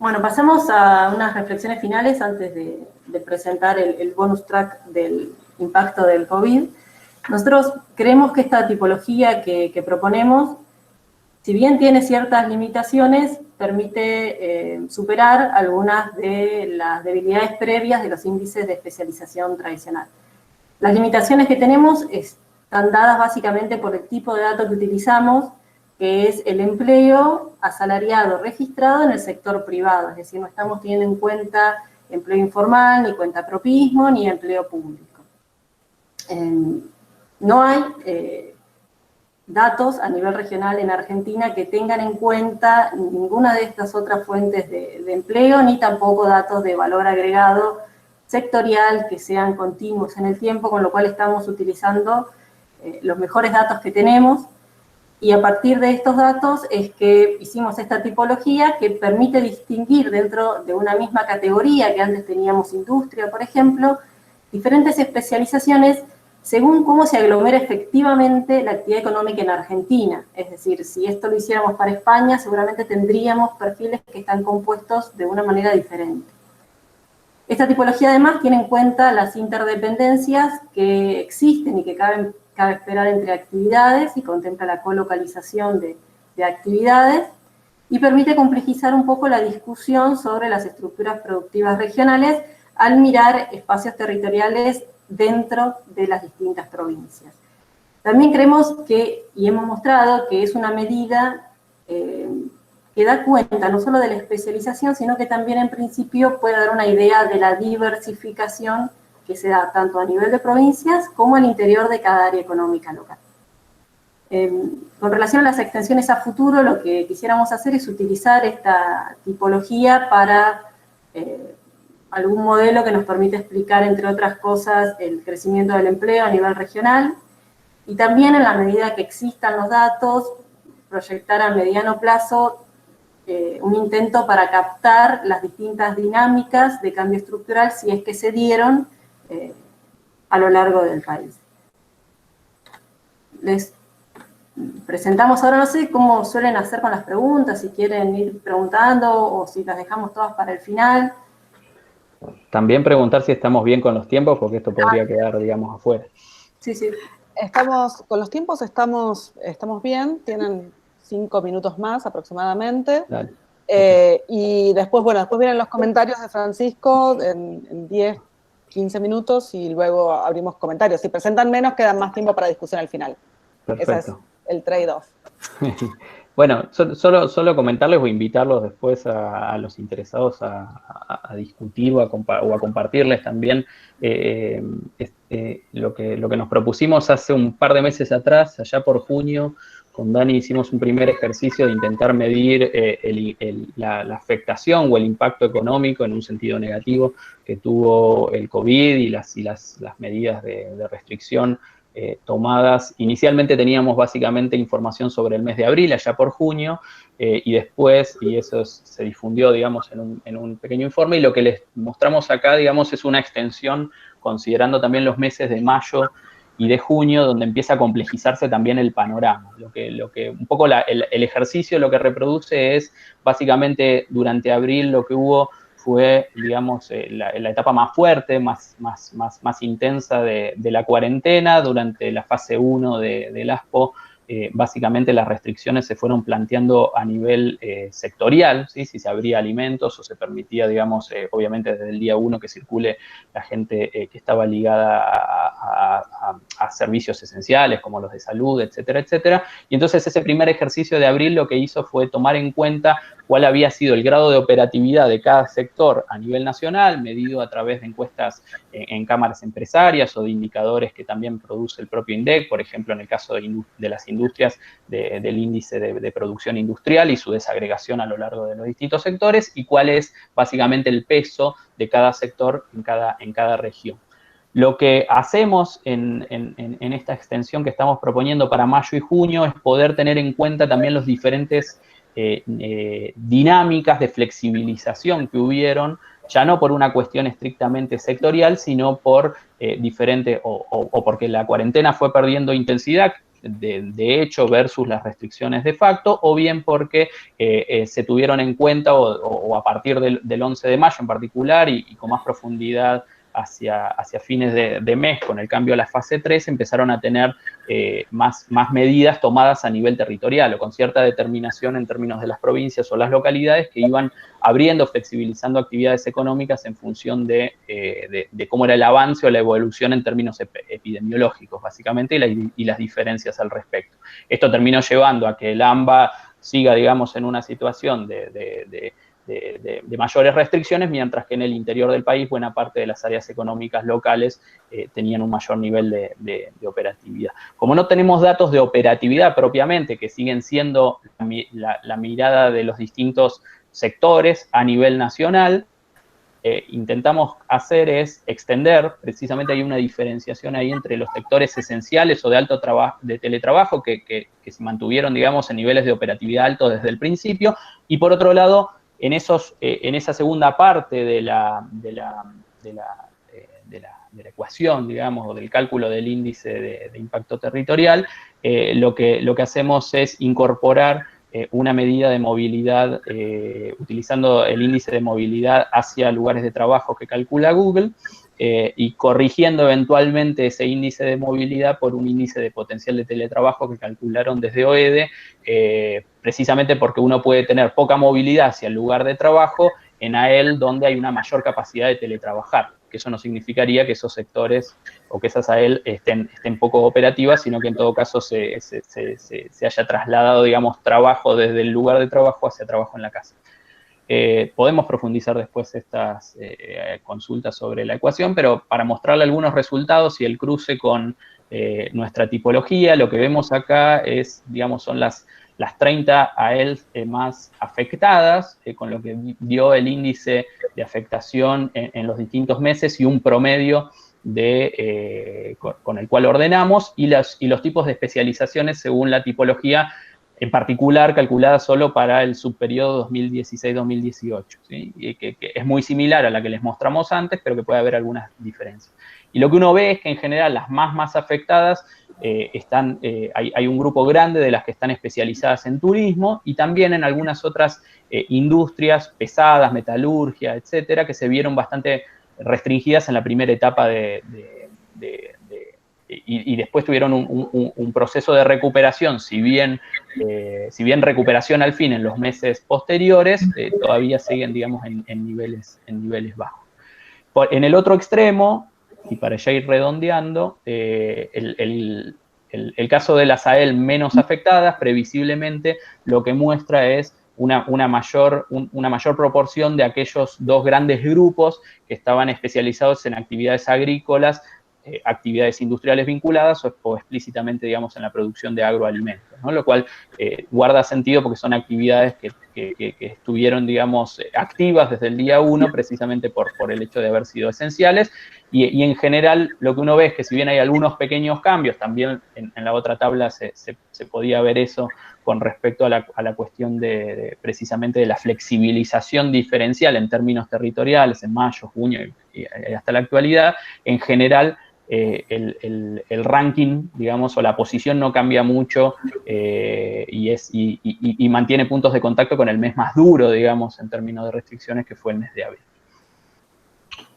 Bueno, pasamos a unas reflexiones finales antes de presentar el bonus track del impacto del COVID. Nosotros creemos que esta tipología que proponemos, si bien tiene ciertas limitaciones, permite superar algunas de las debilidades previas de los índices de especialización tradicional. Las limitaciones que tenemos están dadas básicamente por el tipo de dato que utilizamos, que es el empleo asalariado registrado en el sector privado, es decir, no estamos teniendo en cuenta empleo informal, ni cuentapropismo, ni empleo público. No hay datos a nivel regional en Argentina que tengan en cuenta ninguna de estas otras fuentes de empleo, ni tampoco datos de valor agregado sectorial que sean continuos en el tiempo, con lo cual estamos utilizando los mejores datos que tenemos. Y a partir de estos datos es que hicimos esta tipología que permite distinguir dentro de una misma categoría, que antes teníamos industria, por ejemplo, diferentes especializaciones según cómo se aglomera efectivamente la actividad económica en Argentina. Es decir, si esto lo hiciéramos para España, seguramente tendríamos perfiles que están compuestos de una manera diferente. Esta tipología además tiene en cuenta las interdependencias que existen y que cabe esperar entre actividades y contempla la colocalización de actividades y permite complejizar un poco la discusión sobre las estructuras productivas regionales al mirar espacios territoriales dentro de las distintas provincias. También creemos que, y hemos mostrado, que es una medida que da cuenta no solo de la especialización, sino que también en principio puede dar una idea de la diversificación que se da tanto a nivel de provincias como al interior de cada área económica local. Con relación a las extensiones a futuro, lo que quisiéramos hacer es utilizar esta tipología para algún modelo que nos permite explicar, entre otras cosas, el crecimiento del empleo a nivel regional y también, en la medida que existan los datos, proyectar a mediano plazo un intento para captar las distintas dinámicas de cambio estructural si es que se dieron a lo largo del país. Les presentamos ahora, no sé cómo suelen hacer con las preguntas, si quieren ir preguntando o si las dejamos todas para el final. También preguntar si estamos bien con los tiempos, porque esto podría quedar, digamos, afuera. Sí, sí. Con los tiempos estamos bien, tienen 5 minutos más aproximadamente. Dale. Y después vienen los comentarios de Francisco en 10, 15 minutos y luego abrimos comentarios. Si presentan menos, queda más tiempo para discusión al final. Perfecto. Ese es el trade-off. Bueno, solo comentarles o invitarlos después a los interesados a discutir o a compartirles también lo que nos propusimos hace un par de meses atrás, allá por junio. Con Dani hicimos un primer ejercicio de intentar medir la afectación o el impacto económico en un sentido negativo que tuvo el COVID y las medidas de restricción tomadas. Inicialmente teníamos básicamente información sobre el mes de abril, allá por junio, y después, y eso se difundió, digamos, en un pequeño informe, y lo que les mostramos acá, digamos, es una extensión considerando también los meses de mayo y de junio, donde empieza a complejizarse también el panorama. Lo que un poco el ejercicio lo que reproduce es básicamente durante abril lo que hubo fue, digamos, la etapa más fuerte, más intensa de la cuarentena. Durante la fase 1 del ASPO, básicamente las restricciones se fueron planteando a nivel sectorial, ¿sí? Si se abría alimentos o se permitía, digamos, obviamente desde el día 1 que circule la gente que estaba ligada a servicios esenciales como los de salud, etcétera, etcétera. Y entonces ese primer ejercicio de abril lo que hizo fue tomar en cuenta cuál había sido el grado de operatividad de cada sector a nivel nacional, medido a través de encuestas en cámaras empresarias o de indicadores que también produce el propio INDEC, por ejemplo, en el caso de las industrias, del índice de producción industrial y su desagregación a lo largo de los distintos sectores, y cuál es básicamente el peso de cada sector en cada región. Lo que hacemos en esta extensión que estamos proponiendo para mayo y junio es poder tener en cuenta también los diferentes dinámicas de flexibilización que hubieron, ya no por una cuestión estrictamente sectorial, sino por diferente, o porque la cuarentena fue perdiendo intensidad, de hecho, versus las restricciones de facto, o bien porque se tuvieron en cuenta, o a partir del 11 de mayo en particular, y con más profundidad hacia fines de mes, con el cambio a la fase 3, empezaron a tener más medidas tomadas a nivel territorial o con cierta determinación en términos de las provincias o las localidades que iban abriendo, flexibilizando actividades económicas en función de cómo era el avance o la evolución en términos epidemiológicos, básicamente, y las diferencias al respecto. Esto terminó llevando a que el AMBA siga, digamos, en una situación de mayores restricciones, mientras que en el interior del país buena parte de las áreas económicas locales tenían un mayor nivel de operatividad. Como no tenemos datos de operatividad propiamente, que siguen siendo la mirada de los distintos sectores a nivel nacional, intentamos hacer es extender, precisamente hay una diferenciación ahí entre los sectores esenciales o de alto trabajo, de teletrabajo, que se mantuvieron, digamos, en niveles de operatividad altos desde el principio, y por otro lado, en esa segunda parte de la ecuación, digamos, o del cálculo del índice de impacto territorial, lo que hacemos es incorporar una medida de movilidad, utilizando el índice de movilidad hacia lugares de trabajo que calcula Google, y corrigiendo eventualmente ese índice de movilidad por un índice de potencial de teletrabajo que calcularon desde OEDE, precisamente porque uno puede tener poca movilidad hacia el lugar de trabajo en AEL donde hay una mayor capacidad de teletrabajar, que eso no significaría que esos sectores o que esas AEL estén poco operativas, sino que en todo caso se haya trasladado, digamos, trabajo desde el lugar de trabajo hacia trabajo en la casa. Podemos profundizar después estas consultas sobre la ecuación, pero para mostrarle algunos resultados y el cruce con nuestra tipología, lo que vemos acá es, digamos, son las 30 AEL más afectadas, con lo que dio el índice de afectación en los distintos meses y un promedio con el cual ordenamos, y los tipos de especializaciones según la tipología, en particular calculada solo para el subperiodo 2016-2018, ¿sí? Y que es muy similar a la que les mostramos antes, pero que puede haber algunas diferencias. Y lo que uno ve es que en general las más afectadas hay un grupo grande de las que están especializadas en turismo y también en algunas otras industrias pesadas, metalurgia, etcétera, que se vieron bastante restringidas en la primera etapa y después tuvieron un proceso de recuperación, si bien recuperación al fin en los meses posteriores, todavía siguen, digamos, en niveles bajos. En el otro extremo, y para ya ir redondeando, el caso de las AEL menos afectadas, previsiblemente lo que muestra es una mayor proporción de aquellos dos grandes grupos que estaban especializados en actividades agrícolas, actividades industriales vinculadas o explícitamente, digamos, en la producción de agroalimentos, ¿no? Lo cual guarda sentido porque son actividades que estuvieron, digamos, activas desde el día 1, precisamente por el hecho de haber sido esenciales, y en general lo que uno ve es que si bien hay algunos pequeños cambios, también en la otra tabla se podía ver eso con respecto a la cuestión precisamente de la flexibilización diferencial en términos territoriales en mayo, junio y hasta la actualidad. En general, el ranking, digamos, o la posición no cambia mucho y mantiene puntos de contacto con el mes más duro, digamos, en términos de restricciones, que fue el mes de abril.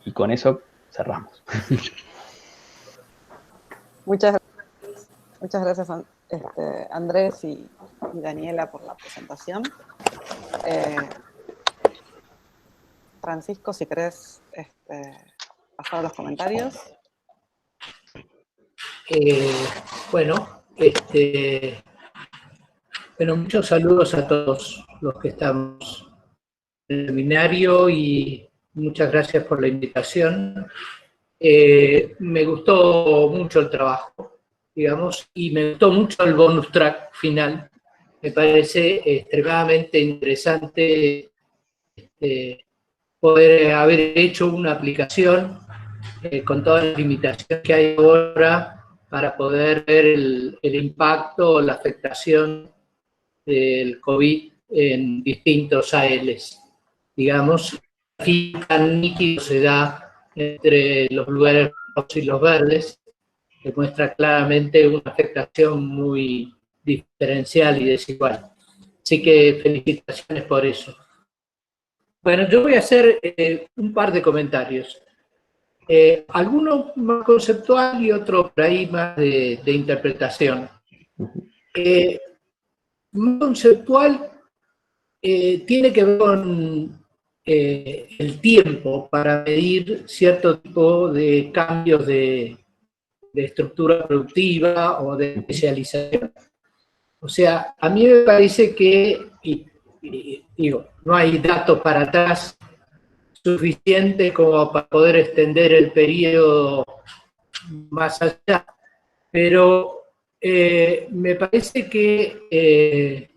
Y con eso cerramos. Muchas gracias, Andrés y Daniela, por la presentación. Francisco, si querés pasar a los comentarios. Bueno, muchos saludos a todos los que estamos en el seminario y muchas gracias por la invitación. Me gustó mucho el trabajo, digamos, y me gustó mucho el bonus track final. Me parece extremadamente interesante poder haber hecho una aplicación con todas las limitaciones que hay ahora para poder ver el impacto, la afectación del COVID en distintos AELs. Digamos, aquí tan nítido se da entre los lugares rojos y los verdes, que muestra claramente una afectación muy diferencial y desigual. Así que felicitaciones por eso. Bueno, yo voy a hacer un par de comentarios. Alguno más conceptual y otro por ahí más de interpretación. Más conceptual tiene que ver con el tiempo para medir cierto tipo de cambios de estructura productiva o de especialización. O sea, a mí me parece que, digo, no hay datos para atrás suficiente como para poder extender el periodo más allá, pero me parece que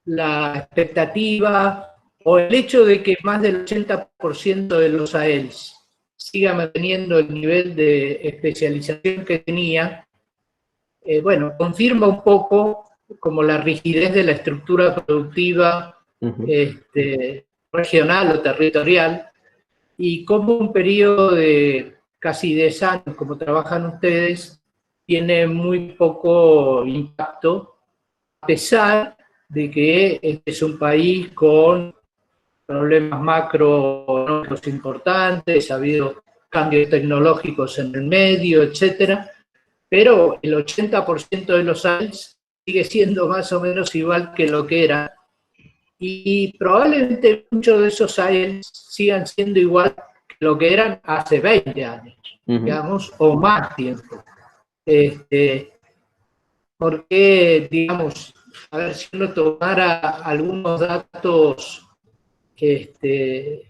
la expectativa o el hecho de que más del 80% de los AELs siga manteniendo el nivel de especialización que tenía, bueno, confirma un poco como la rigidez de la estructura productiva regional o territorial, y como un periodo de casi 10 años, como trabajan ustedes, tiene muy poco impacto, a pesar de que este es un país con problemas macroeconómicos importantes, ha habido cambios tecnológicos en el medio, etcétera, pero el 80% de los AELs sigue siendo más o menos igual que lo que era, y probablemente muchos de esos AELs sigan siendo igual que lo que eran hace 20 años, digamos, o más tiempo. Porque, digamos, a ver si uno tomara algunos datos que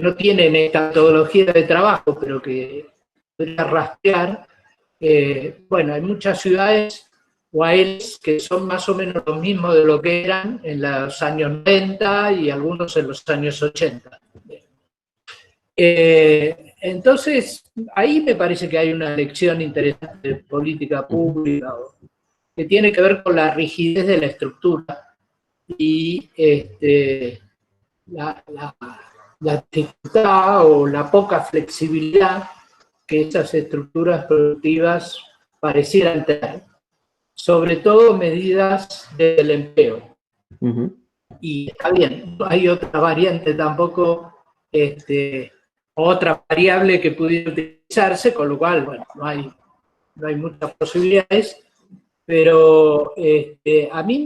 no tienen esta metodología de trabajo, pero que podría rastrear, bueno, hay muchas ciudades o AELs que son más o menos lo mismo de lo que eran en los años 90 y algunos en los años 80. Entonces, ahí me parece que hay una lección interesante de política pública que tiene que ver con la rigidez de la estructura y la dificultad o la poca flexibilidad que esas estructuras productivas parecieran tener, sobre todo medidas del empleo. Y está bien, no hay otra variante tampoco, otra variable que pudiera utilizarse, con lo cual, bueno, no hay muchas posibilidades, pero a mí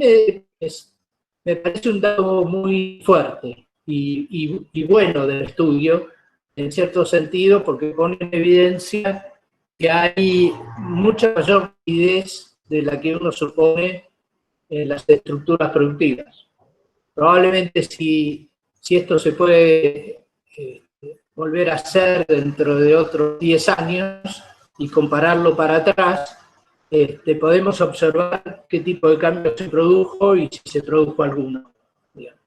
me parece un dato muy fuerte y bueno del estudio, en cierto sentido, porque pone en evidencia que hay mucha mayor rigidez de la que uno supone en las estructuras productivas. Probablemente si esto se puede volver a hacer dentro de otros 10 años y compararlo para atrás, podemos observar qué tipo de cambio se produjo y si se produjo alguno. Digamos.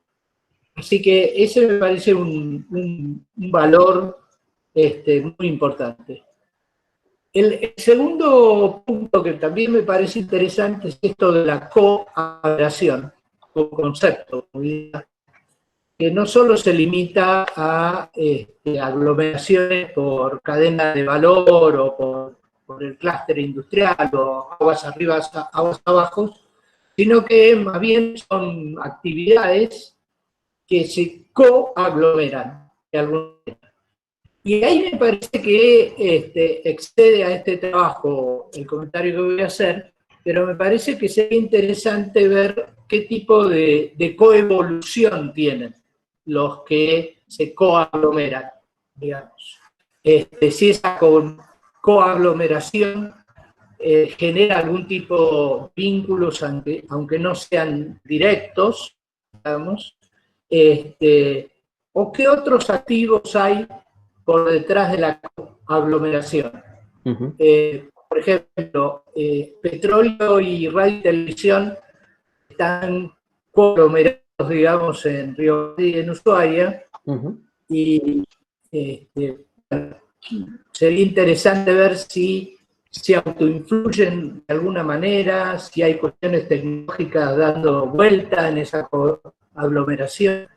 Así que ese me parece un valor muy importante. El segundo punto que también me parece interesante es esto de la coaglomeración, como concepto, que no solo se limita a aglomeraciones por cadena de valor o por el clúster industrial o aguas arriba, aguas abajo, sino que más bien son actividades que se coaglomeran de alguna manera. Y ahí me parece que excede a este trabajo el comentario que voy a hacer, pero me parece que sería interesante ver qué tipo de coevolución tienen los que se coaglomeran, digamos. Si esa coaglomeración genera algún tipo de vínculos, aunque no sean directos, digamos, o qué otros activos hay por detrás de la aglomeración. Por ejemplo, petróleo y radio y televisión están conglomerados, digamos, en Río Grande y en Ushuaia, y sería interesante ver si se autoinfluyen de alguna manera, si hay cuestiones tecnológicas dando vuelta en esa aglomeración,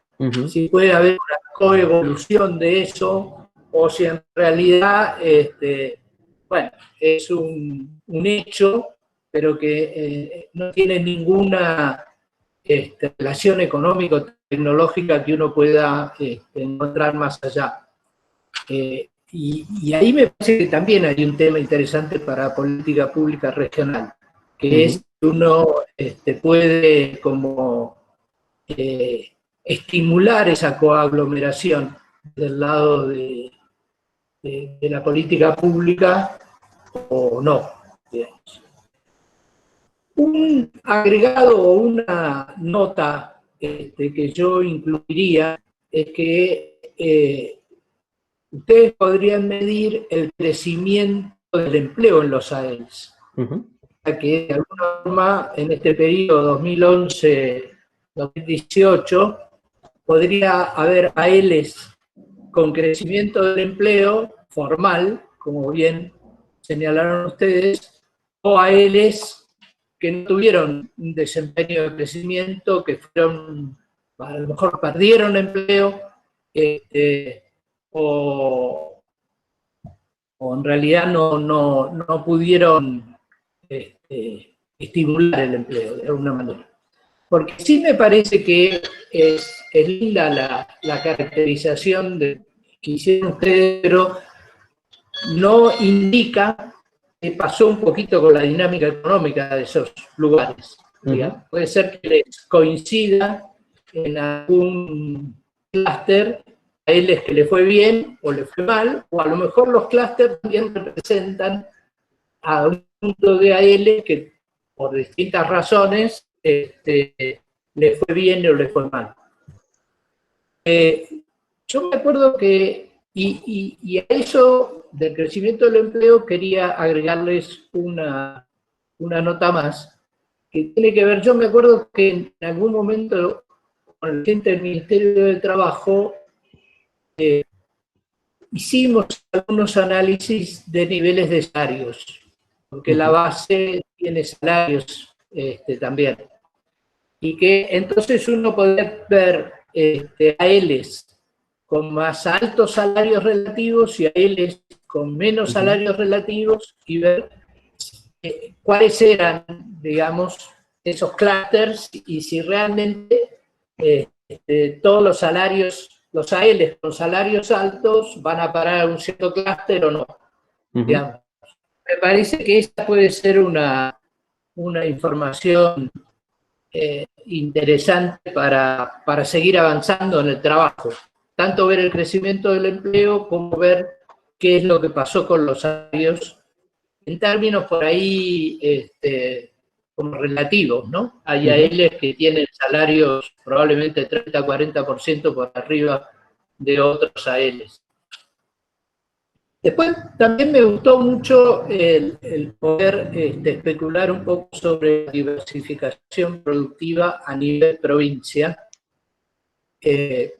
si puede haber una coevolución de eso, o si en realidad, bueno, es un hecho, pero que no tiene ninguna relación económico-tecnológica que uno pueda encontrar más allá. Y ahí me parece que también hay un tema interesante para política pública regional, que es que uno puede como estimular esa coaglomeración del lado de la política pública o no, digamos. Un agregado o una nota que yo incluiría es que ustedes podrían medir el crecimiento del empleo en los AELs. Que de alguna forma en este periodo 2018, podría haber ALs con crecimiento del empleo formal, como bien señalaron ustedes, o ALs que no tuvieron un desempeño de crecimiento, que fueron, a lo mejor perdieron empleo, o en realidad no pudieron estimular el empleo de alguna manera. Porque sí me parece que es linda la caracterización que hicieron ustedes, pero no indica que pasó un poquito con la dinámica económica de esos lugares. Puede ser que les coincida en algún clúster a ellos que le fue bien o le fue mal, o a lo mejor los clústeres también representan a un punto de AL que por distintas razones le fue bien o le fue mal. Yo me acuerdo que, y a eso del crecimiento del empleo quería agregarles una nota más, que tiene que ver, yo me acuerdo que en algún momento con la gente del Ministerio del Trabajo hicimos algunos análisis de niveles de salarios, porque la base tiene salarios también. Y que entonces uno puede ver ALs con más altos salarios relativos y ALs con menos salarios relativos y ver cuáles eran, digamos, esos clústeres y si realmente todos los salarios, los ALs con salarios altos van a parar a un cierto clúster o no. Digamos. Me parece que esta puede ser una información interesante para seguir avanzando en el trabajo. Tanto ver el crecimiento del empleo como ver qué es lo que pasó con los salarios en términos por ahí como relativos, ¿no? Hay ALs que tienen salarios probablemente 30-40% por arriba de otros ALs. Después también me gustó mucho el poder especular un poco sobre la diversificación productiva a nivel provincia,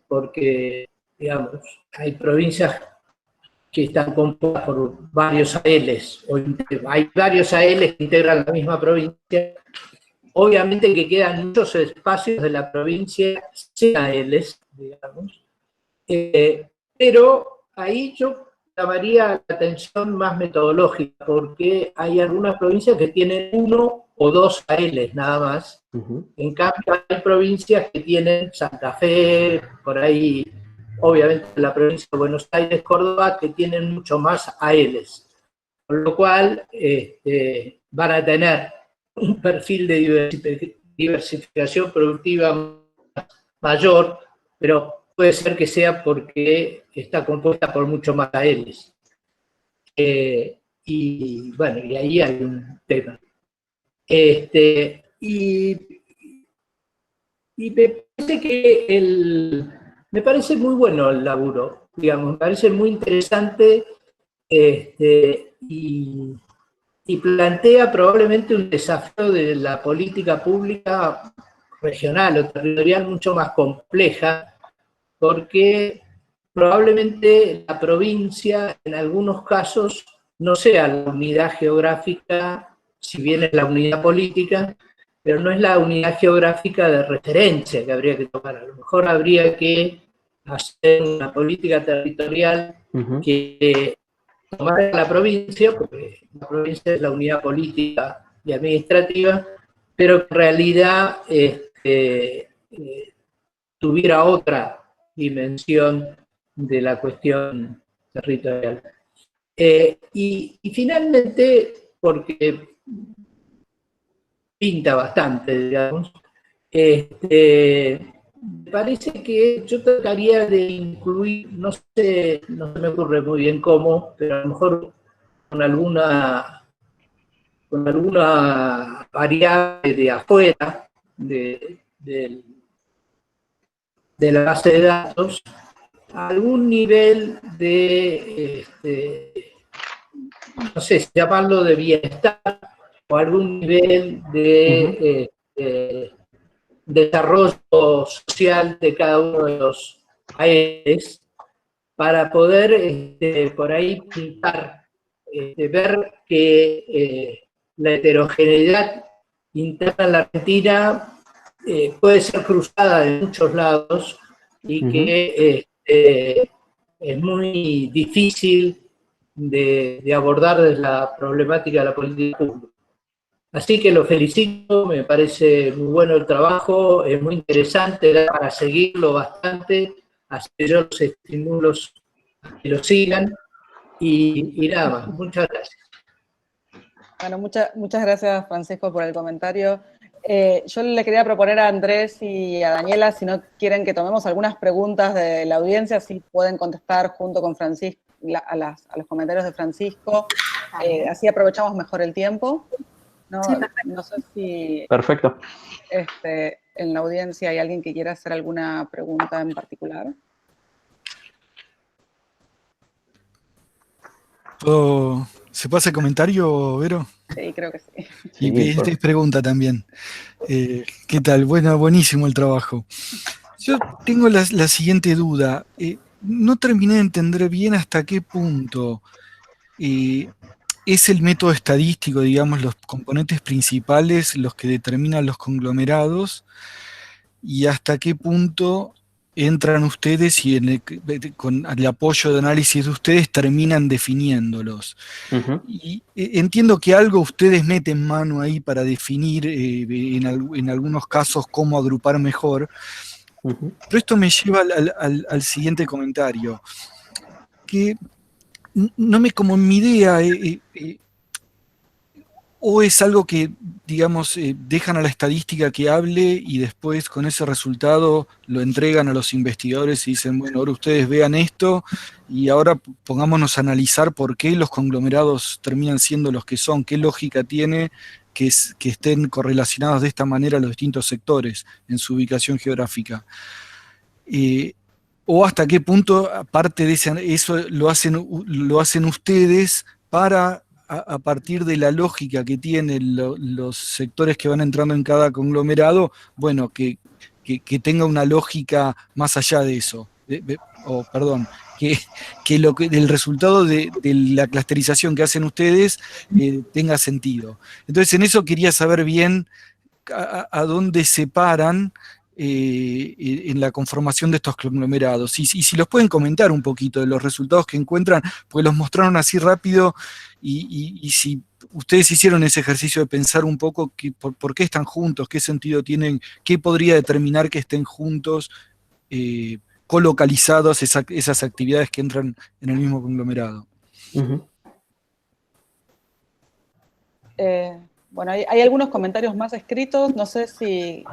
porque, digamos, hay provincias que están compuestas por varios ALs, o hay varios ALs que integran la misma provincia. Obviamente que quedan muchos espacios de la provincia sin ALs, digamos, pero ahí yo llamaría la atención más metodológica, porque hay algunas provincias que tienen 1 o 2 ALs nada más. En cambio, hay provincias que tienen Santa Fe, por ahí, obviamente la provincia de Buenos Aires, Córdoba, que tienen mucho más ALs. Con lo cual, van a tener un perfil de diversificación productiva mayor, pero puede ser que sea porque está compuesta por mucho más ALs. Y bueno, y ahí hay un tema. Y me parece que me parece muy bueno el laburo, digamos, me parece muy interesante y plantea probablemente un desafío de la política pública regional o territorial mucho más compleja, porque probablemente la provincia en algunos casos no sea la unidad geográfica, si bien es la unidad política, pero no es la unidad geográfica de referencia que habría que tomar. A lo mejor habría que hacer una política territorial que tomara la provincia, porque la provincia es la unidad política y administrativa, pero en realidad tuviera otra dimensión de la cuestión territorial. Y finalmente, porque pinta bastante, digamos, me parece que yo trataría de incluir, no sé, no se me ocurre muy bien cómo, pero a lo mejor con alguna variable de afuera de la base de datos, algún nivel de, no sé si llamarlo de bienestar, o algún nivel de desarrollo social de cada uno de los países para poder por ahí pintar, ver que la heterogeneidad interna en la Argentina puede ser cruzada de muchos lados y que es muy difícil de abordar desde la problemática de la política pública. Así que lo felicito, me parece muy bueno el trabajo, es muy interesante, da para seguirlo bastante, así que yo los estimulo a que lo sigan y nada más. Muchas gracias. Bueno, muchas gracias, Francisco, por el comentario. Yo le quería proponer a Andrés y a Daniela, si no quieren que tomemos algunas preguntas de la audiencia, si pueden contestar junto con Francisco a los comentarios de Francisco, así aprovechamos mejor el tiempo. No, Sí, perfecto. no sé si Perfecto. en la audiencia hay alguien que quiera hacer alguna pregunta en particular. ¿Se puede hacer comentario, Vero? Sí, creo que sí. Sí, Y es pregunta también. ¿Qué tal? Bueno, buenísimo el trabajo. Yo tengo la siguiente duda. No terminé de entender bien hasta qué punto es el método estadístico, digamos, los componentes principales los que determinan los conglomerados y hasta qué punto entran ustedes y con el apoyo de análisis de ustedes terminan definiéndolos. Y entiendo que algo ustedes meten mano ahí para definir en algunos casos cómo agrupar mejor, pero esto me lleva al siguiente comentario, que no me como mi idea, o es algo que, digamos, dejan a la estadística que hable y después con ese resultado lo entregan a los investigadores y dicen, bueno, ahora ustedes vean esto y ahora pongámonos a analizar por qué los conglomerados terminan siendo los que son, qué lógica tiene que estén correlacionados de esta manera los distintos sectores en su ubicación geográfica. O hasta qué punto, aparte de eso, lo hacen ustedes para, a partir de la lógica que tienen los sectores que van entrando en cada conglomerado, bueno, que tenga una lógica más allá de eso. Perdón, que el resultado de la clusterización que hacen ustedes tenga sentido. Entonces, en eso quería saber bien a dónde separan en la conformación de estos conglomerados. Y si los pueden comentar un poquito de los resultados que encuentran, pues los mostraron así rápido, y si ustedes hicieron ese ejercicio de pensar un poco por qué están juntos, qué sentido tienen, qué podría determinar que estén juntos, colocalizados esas actividades que entran en el mismo conglomerado. Bueno, hay algunos comentarios más escritos. No sé si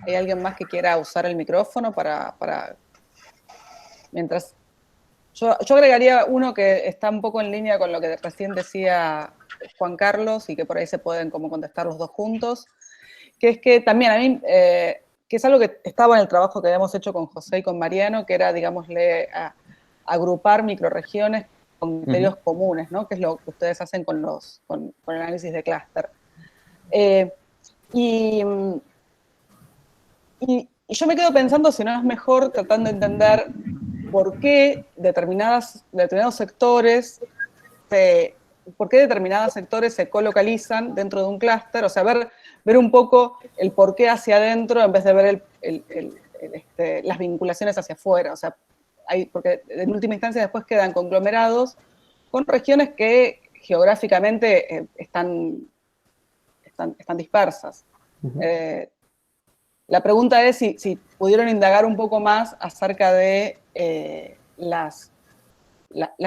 hay alguien más que quiera usar el micrófono para mientras... Yo agregaría uno que está un poco en línea con lo que recién decía Juan Carlos y que por ahí se pueden como contestar los dos juntos, que es que también a mí, que es algo que estaba en el trabajo que habíamos hecho con José y con Mariano, que era, digámosle, agrupar microrregiones con criterios comunes, ¿no? Que es lo que ustedes hacen con el análisis de clúster. Y yo me quedo pensando si no es mejor tratando de entender por qué determinados sectores se colocalizan dentro de un clúster, o sea, ver un poco el por qué hacia adentro en vez de ver las vinculaciones hacia afuera. O sea, porque en última instancia después quedan conglomerados con regiones que geográficamente están dispersas. La pregunta es si pudieron indagar un poco más acerca de las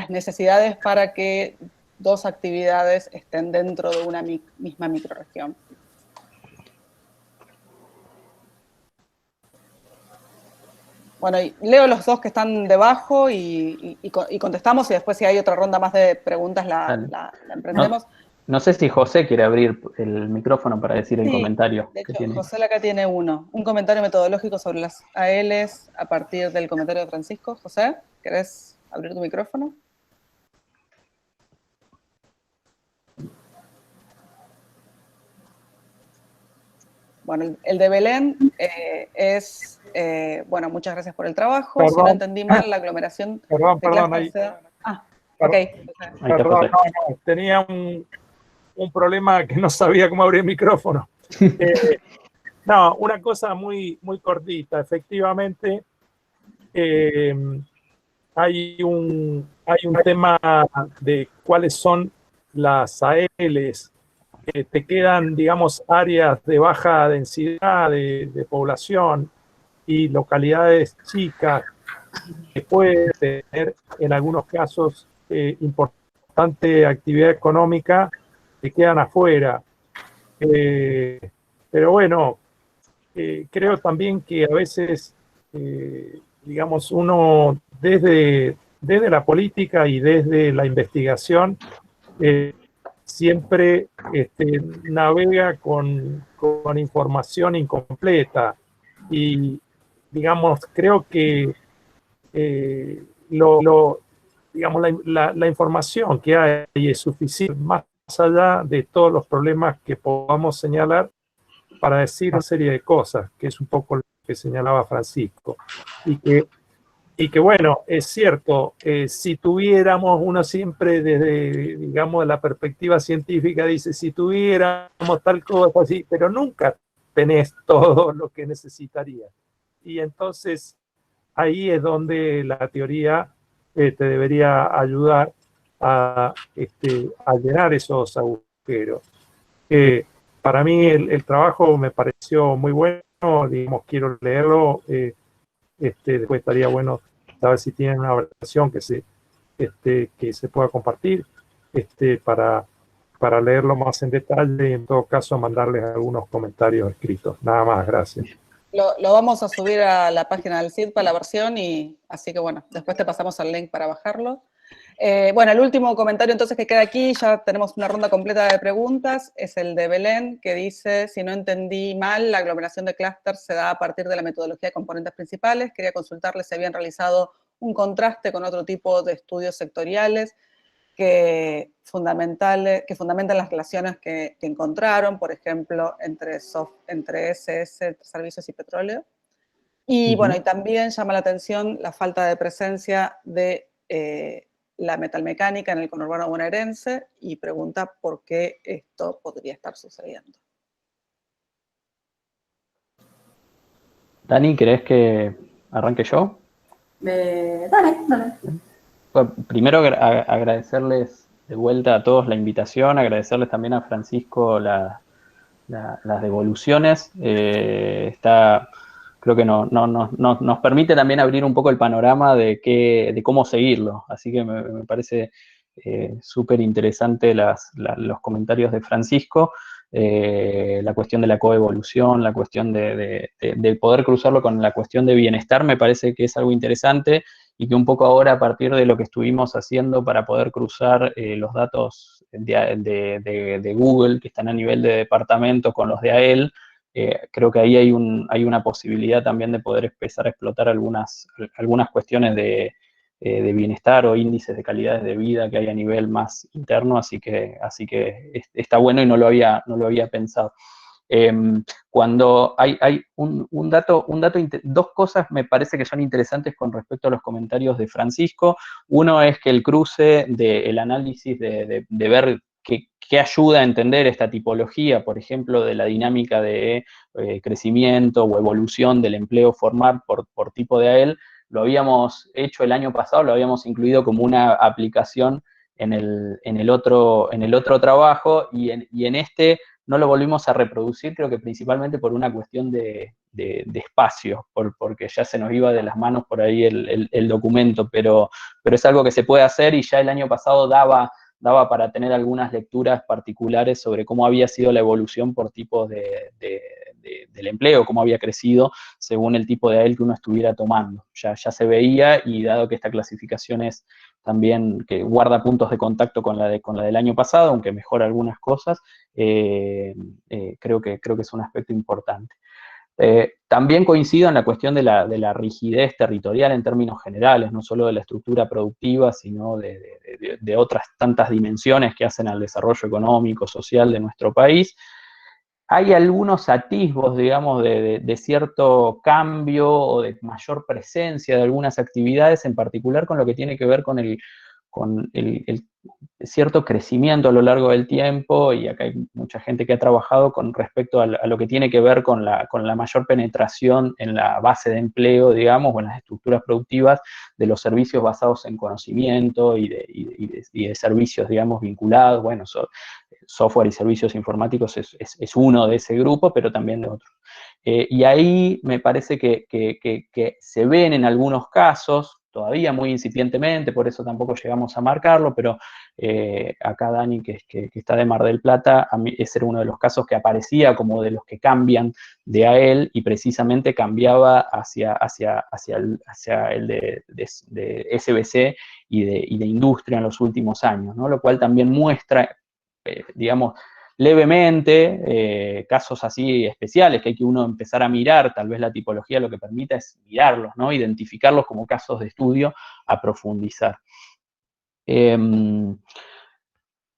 necesidades para que dos actividades estén dentro de una misma microrregión. Bueno, leo los dos que están debajo y contestamos, y después si hay otra ronda más de preguntas la emprendemos. No sé si José quiere abrir el micrófono para decir el comentario. De hecho, que tiene. José acá tiene un comentario metodológico sobre las ALs a partir del comentario de Francisco. José, ¿querés abrir tu micrófono? Bueno, el de Belén es, bueno, muchas gracias por el trabajo. Perdón. Si no entendí mal, la aglomeración Perdón, de perdón, clúster ahí. se da. Ah, Perdón. ok. Ahí está, Perdón, José. no, tenía un problema que no sabía cómo abrir el micrófono. No, una cosa muy, muy cortita. Efectivamente, hay un tema de cuáles son las ALs. Te quedan, digamos, áreas de baja densidad de población y localidades chicas que pueden tener en algunos casos importante actividad económica que quedan afuera. Pero bueno, creo también que a veces, digamos, uno desde la política y desde la investigación siempre navega con información incompleta y, digamos, creo que digamos, la información que hay es suficiente más allá de todos los problemas que podamos señalar para decir una serie de cosas, que es un poco lo que señalaba Francisco. Y que bueno, es cierto, si tuviéramos, uno siempre desde, digamos, la perspectiva científica dice, si tuviéramos tal cosa así, pero nunca tenés todo lo que necesitarías. Y entonces ahí es donde la teoría te debería ayudar a llenar esos agujeros. Para mí el trabajo me pareció muy bueno, digamos, quiero leerlo, después estaría bueno saber si tienen una versión que se pueda compartir para leerlo más en detalle y en todo caso mandarles algunos comentarios escritos. Nada más, gracias. Lo vamos a subir a la página del CIDPA, la versión, y así que bueno, después te pasamos el link para bajarlo. Bueno, el último comentario entonces que queda aquí, ya tenemos una ronda completa de preguntas, es el de Belén, que dice, si no entendí mal, la aglomeración de clústeres se da a partir de la metodología de componentes principales. Quería consultarle si habían realizado un contraste con otro tipo de estudios sectoriales que fundamentan las relaciones que encontraron, por ejemplo, entre SS, servicios y petróleo. Y bueno, y también llama la atención la falta de presencia de la metalmecánica en el conurbano bonaerense y pregunta por qué esto podría estar sucediendo. Dani, ¿querés que arranque yo? Dale. Bueno, primero agradecerles de vuelta a todos la invitación, agradecerles también a Francisco las devoluciones. Creo que nos permite también abrir un poco el panorama de cómo seguirlo. Así que me parece súper interesante los comentarios de Francisco, la cuestión de la coevolución, la cuestión de poder cruzarlo con la cuestión de bienestar, me parece que es algo interesante y que un poco ahora a partir de lo que estuvimos haciendo para poder cruzar los datos de Google que están a nivel de departamento con los de AEL, creo que ahí hay una posibilidad también de poder empezar a explotar algunas cuestiones de bienestar o índices de calidades de vida que hay a nivel más interno, así que está bueno y no lo había pensado. Cuando hay un dato, dos cosas me parece que son interesantes con respecto a los comentarios de Francisco. Uno es que el cruce del análisis de ver qué ayuda a entender esta tipología, por ejemplo, de la dinámica de crecimiento o evolución del empleo formal por tipo de AEL, lo habíamos hecho el año pasado, lo habíamos incluido como una aplicación en el otro trabajo y en este no lo volvimos a reproducir, creo que principalmente por una cuestión de espacio, porque ya se nos iba de las manos por ahí el documento, pero es algo que se puede hacer y ya el año pasado daba para tener algunas lecturas particulares sobre cómo había sido la evolución por tipos del empleo, cómo había crecido según el tipo de AEL que uno estuviera tomando. Ya se veía, y dado que esta clasificación es también que guarda puntos de contacto con la del año pasado, aunque mejora algunas cosas, creo que es un aspecto importante. También coincido en la cuestión de la rigidez territorial en términos generales, no solo de la estructura productiva, sino de otras tantas dimensiones que hacen al desarrollo económico, social de nuestro país. hay algunos atisbos, digamos, de cierto cambio o de mayor presencia de algunas actividades, en particular con lo que tiene que ver con el cierto crecimiento a lo largo del tiempo, y acá hay mucha gente que ha trabajado con respecto a lo que tiene que ver con la mayor penetración en la base de empleo, digamos, o en las estructuras productivas de los servicios basados en conocimiento y de servicios, digamos, vinculados, bueno, software y servicios informáticos es uno de ese grupo, pero también de otros. Y ahí me parece que se ven en algunos casos, todavía muy incipientemente, por eso tampoco llegamos a marcarlo, pero acá Dani, que está de Mar del Plata, a mí ese era uno de los casos que aparecía como de los que cambian de AEL, y precisamente cambiaba hacia el de SBC y de industria en los últimos años, ¿no? Lo cual también muestra, digamos, levemente, casos así especiales que hay que uno empezar a mirar. Tal vez la tipología lo que permita es mirarlos, ¿no? Identificarlos como casos de estudio a profundizar.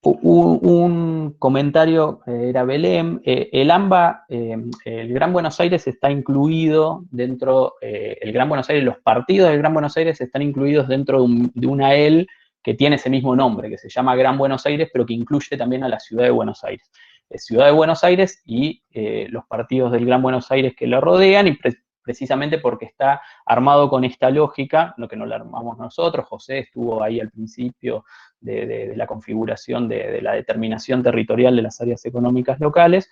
Un comentario era Belén. El AMBA, el Gran Buenos Aires está incluido dentro, el Gran Buenos Aires, los partidos del Gran Buenos Aires están incluidos dentro de una AEL que tiene ese mismo nombre, que se llama Gran Buenos Aires, pero que incluye también a la ciudad de Buenos Aires. Ciudad de Buenos Aires y los partidos del Gran Buenos Aires que lo rodean, y precisamente porque está armado con esta lógica, no que no la armamos nosotros, José estuvo ahí al principio de la configuración de la determinación territorial de las áreas económicas locales,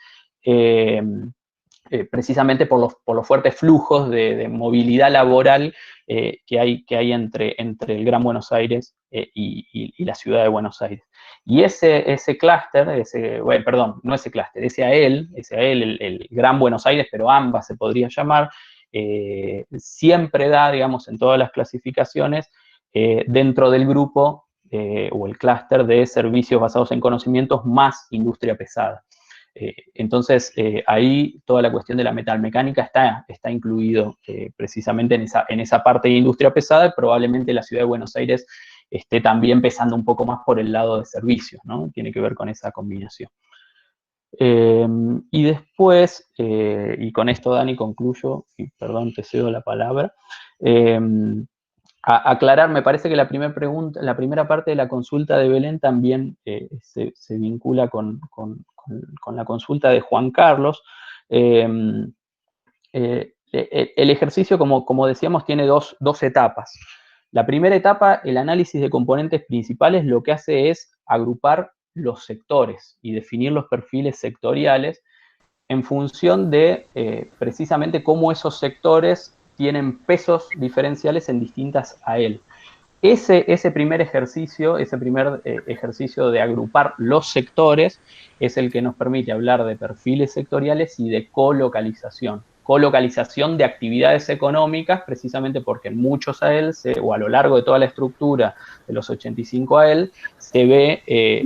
precisamente por los fuertes flujos de movilidad laboral que hay entre el Gran Buenos Aires y la ciudad de Buenos Aires. Y ese clúster, bueno, perdón, no ese clúster, ese AEL, el Gran Buenos Aires, pero ambas se podría llamar, siempre da, digamos, en todas las clasificaciones, dentro del grupo o el clúster de servicios basados en conocimientos más industria pesada. Entonces, ahí toda la cuestión de la metalmecánica está incluido precisamente en esa parte de industria pesada, y probablemente la ciudad de Buenos Aires esté también pesando un poco más por el lado de servicios, ¿no? Tiene que ver con esa combinación. Y después, y con esto, Dani, concluyo, y perdón, te cedo la palabra, aclarar, me parece que la primera parte de la consulta de Belén también se vincula con la consulta de Juan Carlos. El ejercicio, como decíamos, tiene dos etapas. La primera etapa, el análisis de componentes principales, lo que hace es agrupar los sectores y definir los perfiles sectoriales en función de precisamente cómo esos sectores tienen pesos diferenciales en distintas AEL. Ese primer ejercicio de agrupar los sectores es el que nos permite hablar de perfiles sectoriales y de colocalización. Colocalización de actividades económicas, precisamente porque en muchos AEL, o a lo largo de toda la estructura de los 85 AEL, se ve,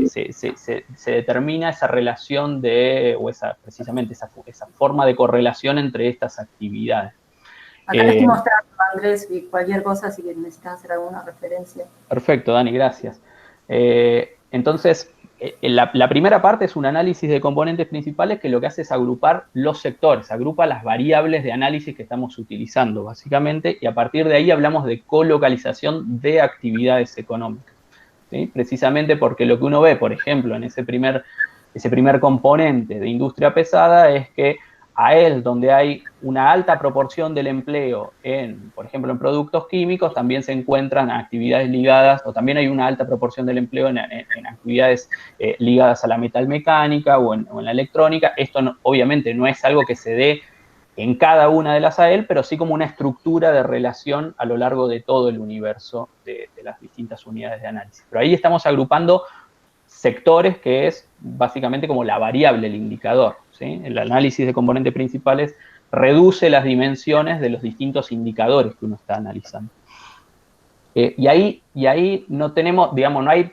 se determina esa relación precisamente esa forma de correlación entre estas actividades. Acá les estoy mostrando, Andrés, y cualquier cosa si necesitas hacer alguna referencia. Perfecto, Dani, gracias. Entonces, la primera parte es un análisis de componentes principales que lo que hace es agrupar los sectores, agrupa las variables de análisis que estamos utilizando, básicamente, y a partir de ahí hablamos de colocalización de actividades económicas, ¿sí? Precisamente porque lo que uno ve, por ejemplo, en ese primer componente de industria pesada es que AEL, donde hay una alta proporción del empleo por ejemplo, en productos químicos, también se encuentran actividades ligadas, o también hay una alta proporción del empleo en actividades ligadas a la metalmecánica o en la electrónica. Esto obviamente no es algo que se dé en cada una de las AEL, pero sí como una estructura de relación a lo largo de todo el universo de las distintas unidades de análisis. Pero ahí estamos agrupando sectores, que es básicamente como la variable, el indicador, ¿sí? El análisis de componentes principales reduce las dimensiones de los distintos indicadores que uno está analizando. Y ahí no tenemos, digamos, no hay,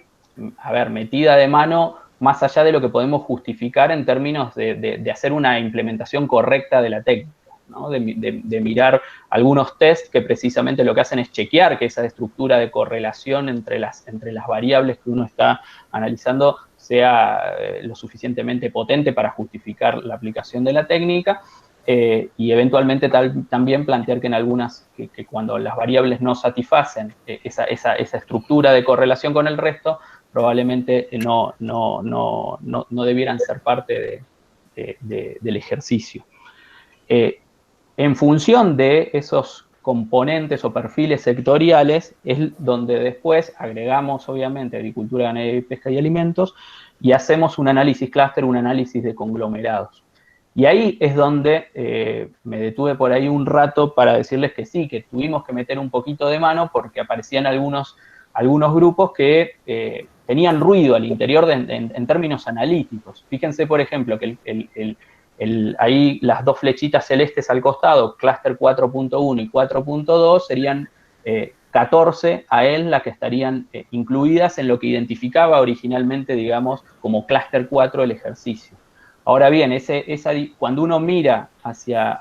metida de mano más allá de lo que podemos justificar en términos de hacer una implementación correcta de la técnica, ¿no? De mirar algunos tests que precisamente lo que hacen es chequear que esa estructura de correlación entre las variables que uno está analizando sea lo suficientemente potente para justificar la aplicación de la técnica, y eventualmente también plantear que en algunas, que cuando las variables no satisfacen esa estructura de correlación con el resto, probablemente no debieran ser parte del ejercicio. En función de esos componentes o perfiles sectoriales es donde después agregamos, obviamente, agricultura, ganadería, pesca y alimentos, y hacemos un análisis clúster, un análisis de conglomerados. Y ahí es donde me detuve por ahí un rato para decirles que sí, que tuvimos que meter un poquito de mano porque aparecían algunos grupos que tenían ruido al interior en términos analíticos. Fíjense, por ejemplo, que ahí las dos flechitas celestes al costado, clúster 4.1 y 4.2, serían 14 a él las que estarían incluidas en lo que identificaba originalmente, digamos, como clúster 4 el ejercicio. Ahora bien, cuando uno mira hacia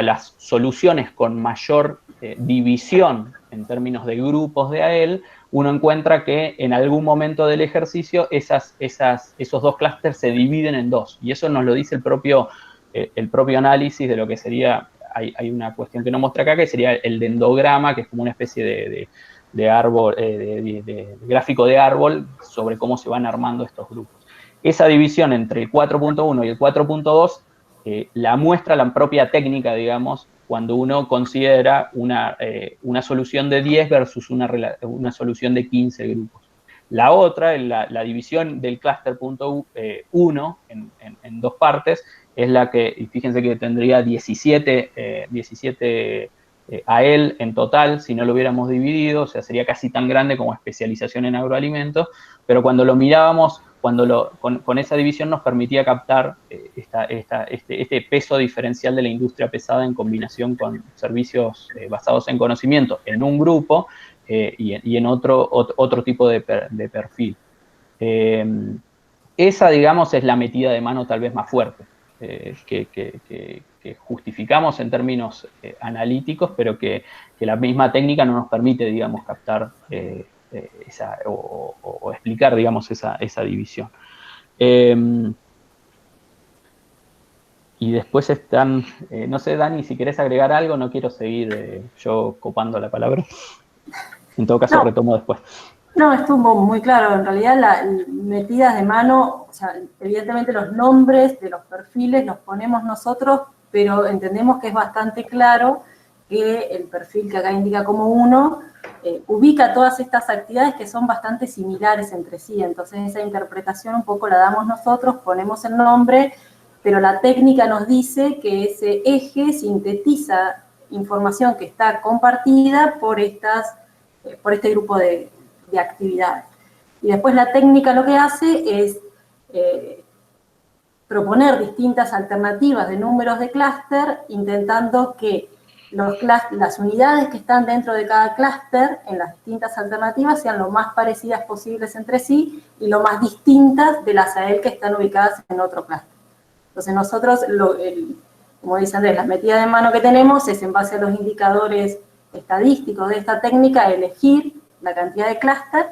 las soluciones con mayor división en términos de grupos de AEL, uno encuentra que en algún momento del ejercicio esos dos clústeres se dividen en dos. Y eso nos lo dice el propio análisis de lo que sería, hay una cuestión que no muestra acá, que sería el dendrograma, que es como una especie de árbol, de gráfico de árbol sobre cómo se van armando estos grupos. Esa división entre el 4.1 y el 4.2 la muestra la propia técnica, digamos, cuando uno considera una solución de 10 versus una solución de 15 grupos. La otra, la división del clúster punto 1 en dos partes, es la que, y fíjense que tendría 17 AEL en total, si no lo hubiéramos dividido, o sea, sería casi tan grande como especialización en agroalimentos, pero cuando lo mirábamos, con esa división nos permitía captar este peso diferencial de la industria pesada en combinación con servicios basados en conocimiento en un grupo y en otro tipo de perfil. Esa, digamos, es la metida de mano tal vez más fuerte, que justificamos en términos analíticos, pero que la misma técnica no nos permite, digamos, captar o explicar, digamos, esa división. Y después están, no sé, Dani, si querés agregar algo, no quiero seguir yo copando la palabra. En todo caso, retomo después. No, estuvo muy claro. En realidad, las metidas de mano, o sea, evidentemente los nombres de los perfiles los ponemos nosotros, pero entendemos que es bastante claro que el perfil que acá indica como 1 ubica todas estas actividades que son bastante similares entre sí. Entonces, esa interpretación un poco la damos nosotros, ponemos el nombre, pero la técnica nos dice que ese eje sintetiza información que está compartida por este grupo de actividades. Y después la técnica lo que hace es proponer distintas alternativas de números de clúster, intentando que las unidades que están dentro de cada clúster en las distintas alternativas sean lo más parecidas posibles entre sí y lo más distintas de las AEL que están ubicadas en otro clúster. Entonces nosotros, como dice Andrés, la metida de mano que tenemos es en base a los indicadores estadísticos de esta técnica, elegir la cantidad de clúster,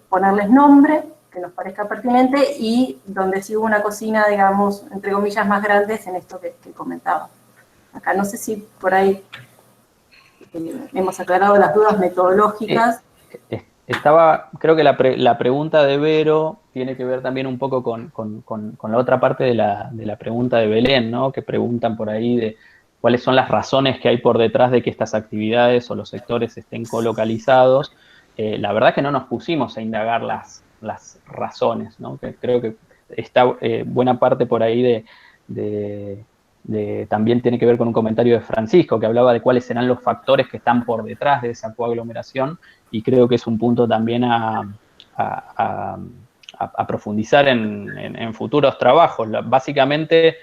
ponerles nombre que nos parezca pertinente y donde sí hubo una cocina, digamos, entre comillas, más grandes en esto que comentaba. Acá no sé si por ahí hemos aclarado las dudas metodológicas. Creo que la pregunta de Vero tiene que ver también un poco con la otra parte de la pregunta de Belén, ¿no? Que preguntan por ahí de cuáles son las razones que hay por detrás de que estas actividades o los sectores estén colocalizados. La verdad es que no nos pusimos a indagar las razones, ¿no? Que creo que está buena parte por ahí también tiene que ver con un comentario de Francisco, que hablaba de cuáles serán los factores que están por detrás de esa coaglomeración, y creo que es un punto también a profundizar en futuros trabajos. Básicamente,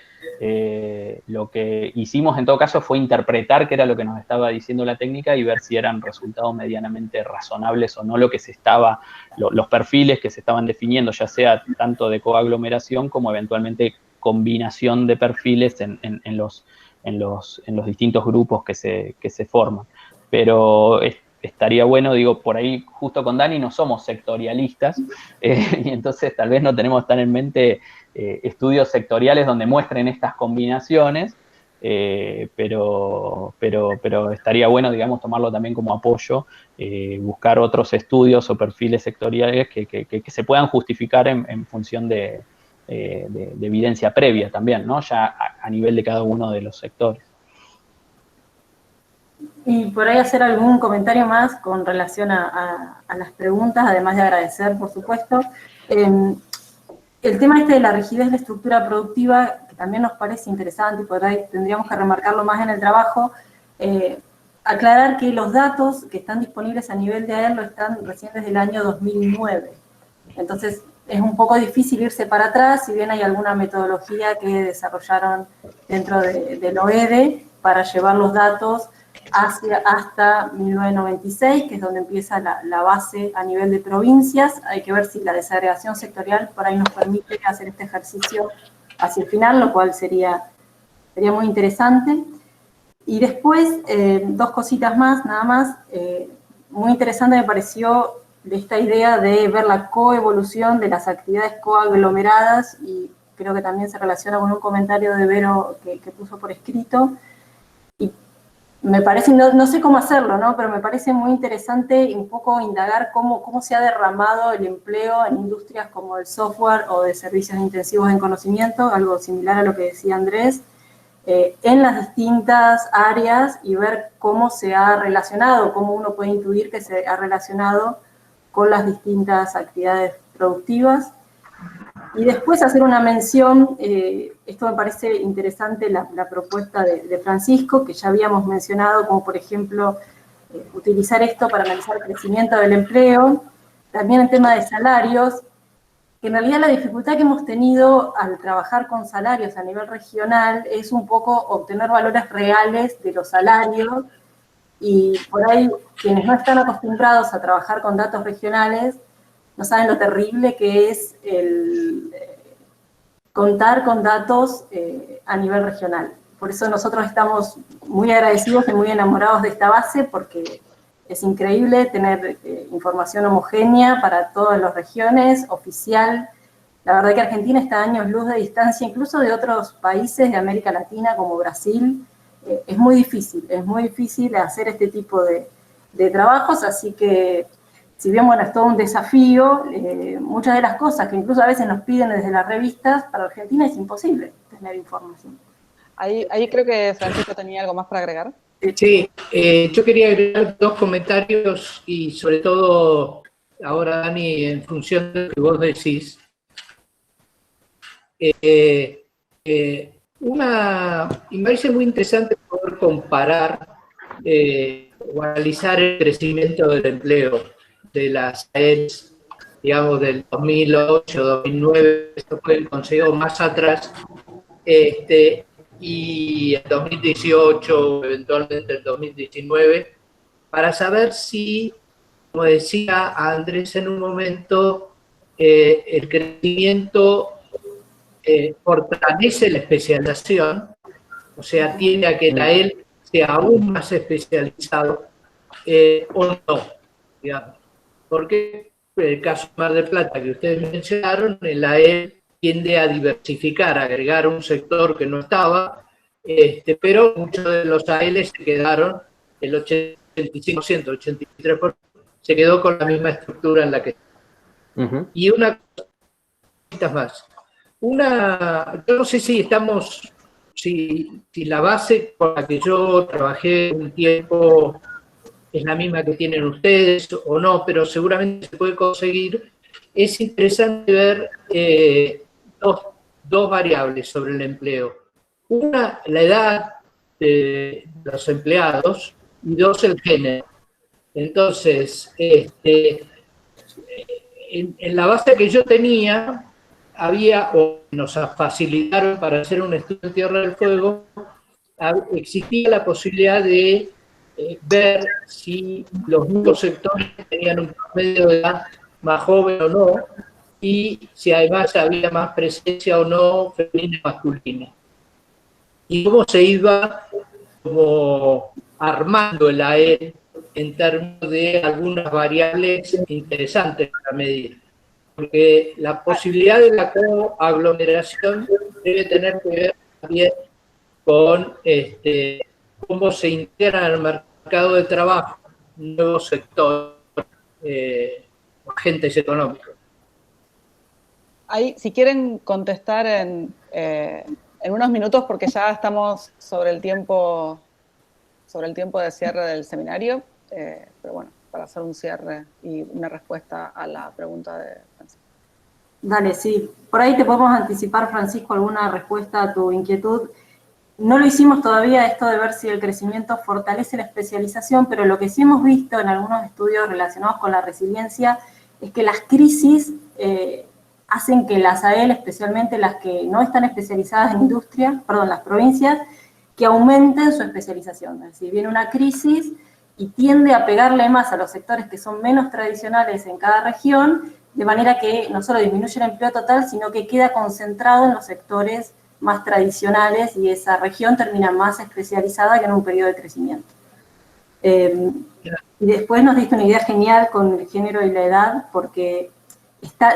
lo que hicimos en todo caso fue interpretar qué era lo que nos estaba diciendo la técnica y ver si eran resultados medianamente razonables o no los perfiles que se estaban definiendo, ya sea tanto de coaglomeración como eventualmente combinación de perfiles en los distintos grupos que se forman. Pero estaría bueno, digo, por ahí justo con Dani no somos sectorialistas, y entonces tal vez no tenemos tan en mente estudios sectoriales donde muestren estas combinaciones, pero estaría bueno, digamos, tomarlo también como apoyo, buscar otros estudios o perfiles sectoriales que se puedan justificar en función de evidencia previa también, ¿no? Ya a nivel de cada uno de los sectores. Y por ahí hacer algún comentario más con relación a las preguntas, además de agradecer, por supuesto. El tema este de la rigidez de la estructura productiva, que también nos parece interesante y por ahí tendríamos que remarcarlo más en el trabajo, aclarar que los datos que están disponibles a nivel de AEL lo están recién desde el año 2009. Entonces, es un poco difícil irse para atrás, si bien hay alguna metodología que desarrollaron dentro del OEDE para llevar los datos hasta 1996, que es donde empieza la base a nivel de provincias. Hay que ver si la desagregación sectorial por ahí nos permite hacer este ejercicio hacia el final, lo cual sería muy interesante. Y después, dos cositas más, nada más. Muy interesante me pareció de esta idea de ver la coevolución de las actividades coaglomeradas, y creo que también se relaciona con un comentario de Vero que puso por escrito. Y me parece, no sé cómo hacerlo, ¿no? Pero me parece muy interesante un poco indagar cómo se ha derramado el empleo en industrias como el software o de servicios intensivos en conocimiento, algo similar a lo que decía Andrés, en las distintas áreas, y ver cómo se ha relacionado, cómo uno puede intuir que se ha relacionado con las distintas actividades productivas. Y después hacer una mención, esto me parece interesante, la propuesta de Francisco, que ya habíamos mencionado, como por ejemplo, utilizar esto para analizar el crecimiento del empleo, también el tema de salarios, que en realidad la dificultad que hemos tenido al trabajar con salarios a nivel regional es un poco obtener valores reales de los salarios, y por ahí quienes no están acostumbrados a trabajar con datos regionales no saben lo terrible que es contar con datos a nivel regional. Por eso nosotros estamos muy agradecidos y muy enamorados de esta base, porque es increíble tener información homogénea para todas las regiones, oficial. La verdad que Argentina está a años luz de distancia, incluso de otros países de América Latina como Brasil. Es muy difícil hacer este tipo de trabajos, así que si bien, bueno, es todo un desafío, muchas de las cosas que incluso a veces nos piden desde las revistas, para Argentina es imposible tener información. Ahí creo que Francisco tenía algo más para agregar. Sí, yo quería agregar dos comentarios, y sobre todo ahora, Dani, en función de lo que vos decís. Y me parece muy interesante poder comparar o analizar el crecimiento del empleo de las AELs, digamos, del 2008, 2009, esto fue el consejo más atrás, y el 2018, eventualmente el 2019, para saber si, como decía Andrés en un momento, el crecimiento fortalece la especialización, o sea, tiende a que la AEL sea aún más especializado, o no, digamos. Porque en el caso de Mar del Plata que ustedes mencionaron, la AEL tiende a diversificar, a agregar un sector que no estaba, pero muchos de los AELs se quedaron, el 85%, 83%, se quedó con la misma estructura en la que. Y una cosa más. Yo no sé si si la base con la que yo trabajé un tiempo es la misma que tienen ustedes o no, pero seguramente se puede conseguir. Es interesante ver dos variables sobre el empleo. Una, la edad de los empleados, y dos, el género. Entonces, en la base que yo tenía, nos facilitaron para hacer un estudio en Tierra del Fuego, existía la posibilidad de ver si los nuevos sectores tenían un promedio de edad más joven o no, y si además había más presencia o no femenina y masculina. Y cómo se iba como armando el AEL en términos de algunas variables interesantes para medir. Porque la posibilidad de la coaglomeración debe tener que ver también con cómo se integran al mercado de trabajo nuevos sectores, agentes económicos. Ahí, si quieren contestar en unos minutos, porque ya estamos sobre el tiempo de cierre del seminario, pero bueno, para hacer un cierre y una respuesta a la pregunta de Francisco. Dale, sí. Por ahí te podemos anticipar, Francisco, alguna respuesta a tu inquietud. No lo hicimos todavía esto de ver si el crecimiento fortalece la especialización, pero lo que sí hemos visto en algunos estudios relacionados con la resiliencia es que las crisis hacen que las AEL, especialmente las que no están especializadas en industria, perdón, las provincias, que aumenten su especialización. Es decir, viene una crisis y tiende a pegarle más a los sectores que son menos tradicionales en cada región, de manera que no solo disminuye el empleo total, sino que queda concentrado en los sectores más tradicionales y esa región termina más especializada que en un periodo de crecimiento. Y después nos diste una idea genial con el género y la edad, porque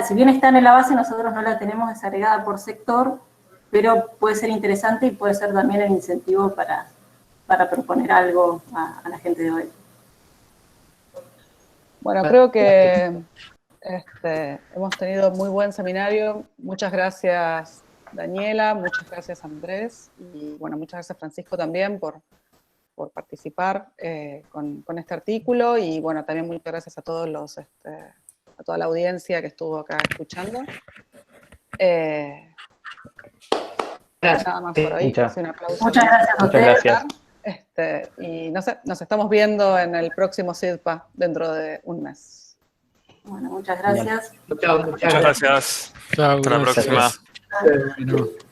si bien está en la base, nosotros no la tenemos desagregada por sector, pero puede ser interesante y puede ser también el incentivo para proponer algo a la gente de hoy. Bueno, creo que hemos tenido muy buen seminario. Muchas gracias, Daniela, muchas gracias, Andrés, y bueno, muchas gracias, Francisco, también por participar con este artículo, y bueno, también muchas gracias a todos a toda la audiencia que estuvo acá escuchando. Nada más por hoy. Un aplauso. Muchas gracias a ustedes. Y nos estamos viendo en el próximo SIDPA dentro de un mes. Bueno, muchas gracias. Chao, Muchas gracias. Chao, Hasta la próxima. Bueno.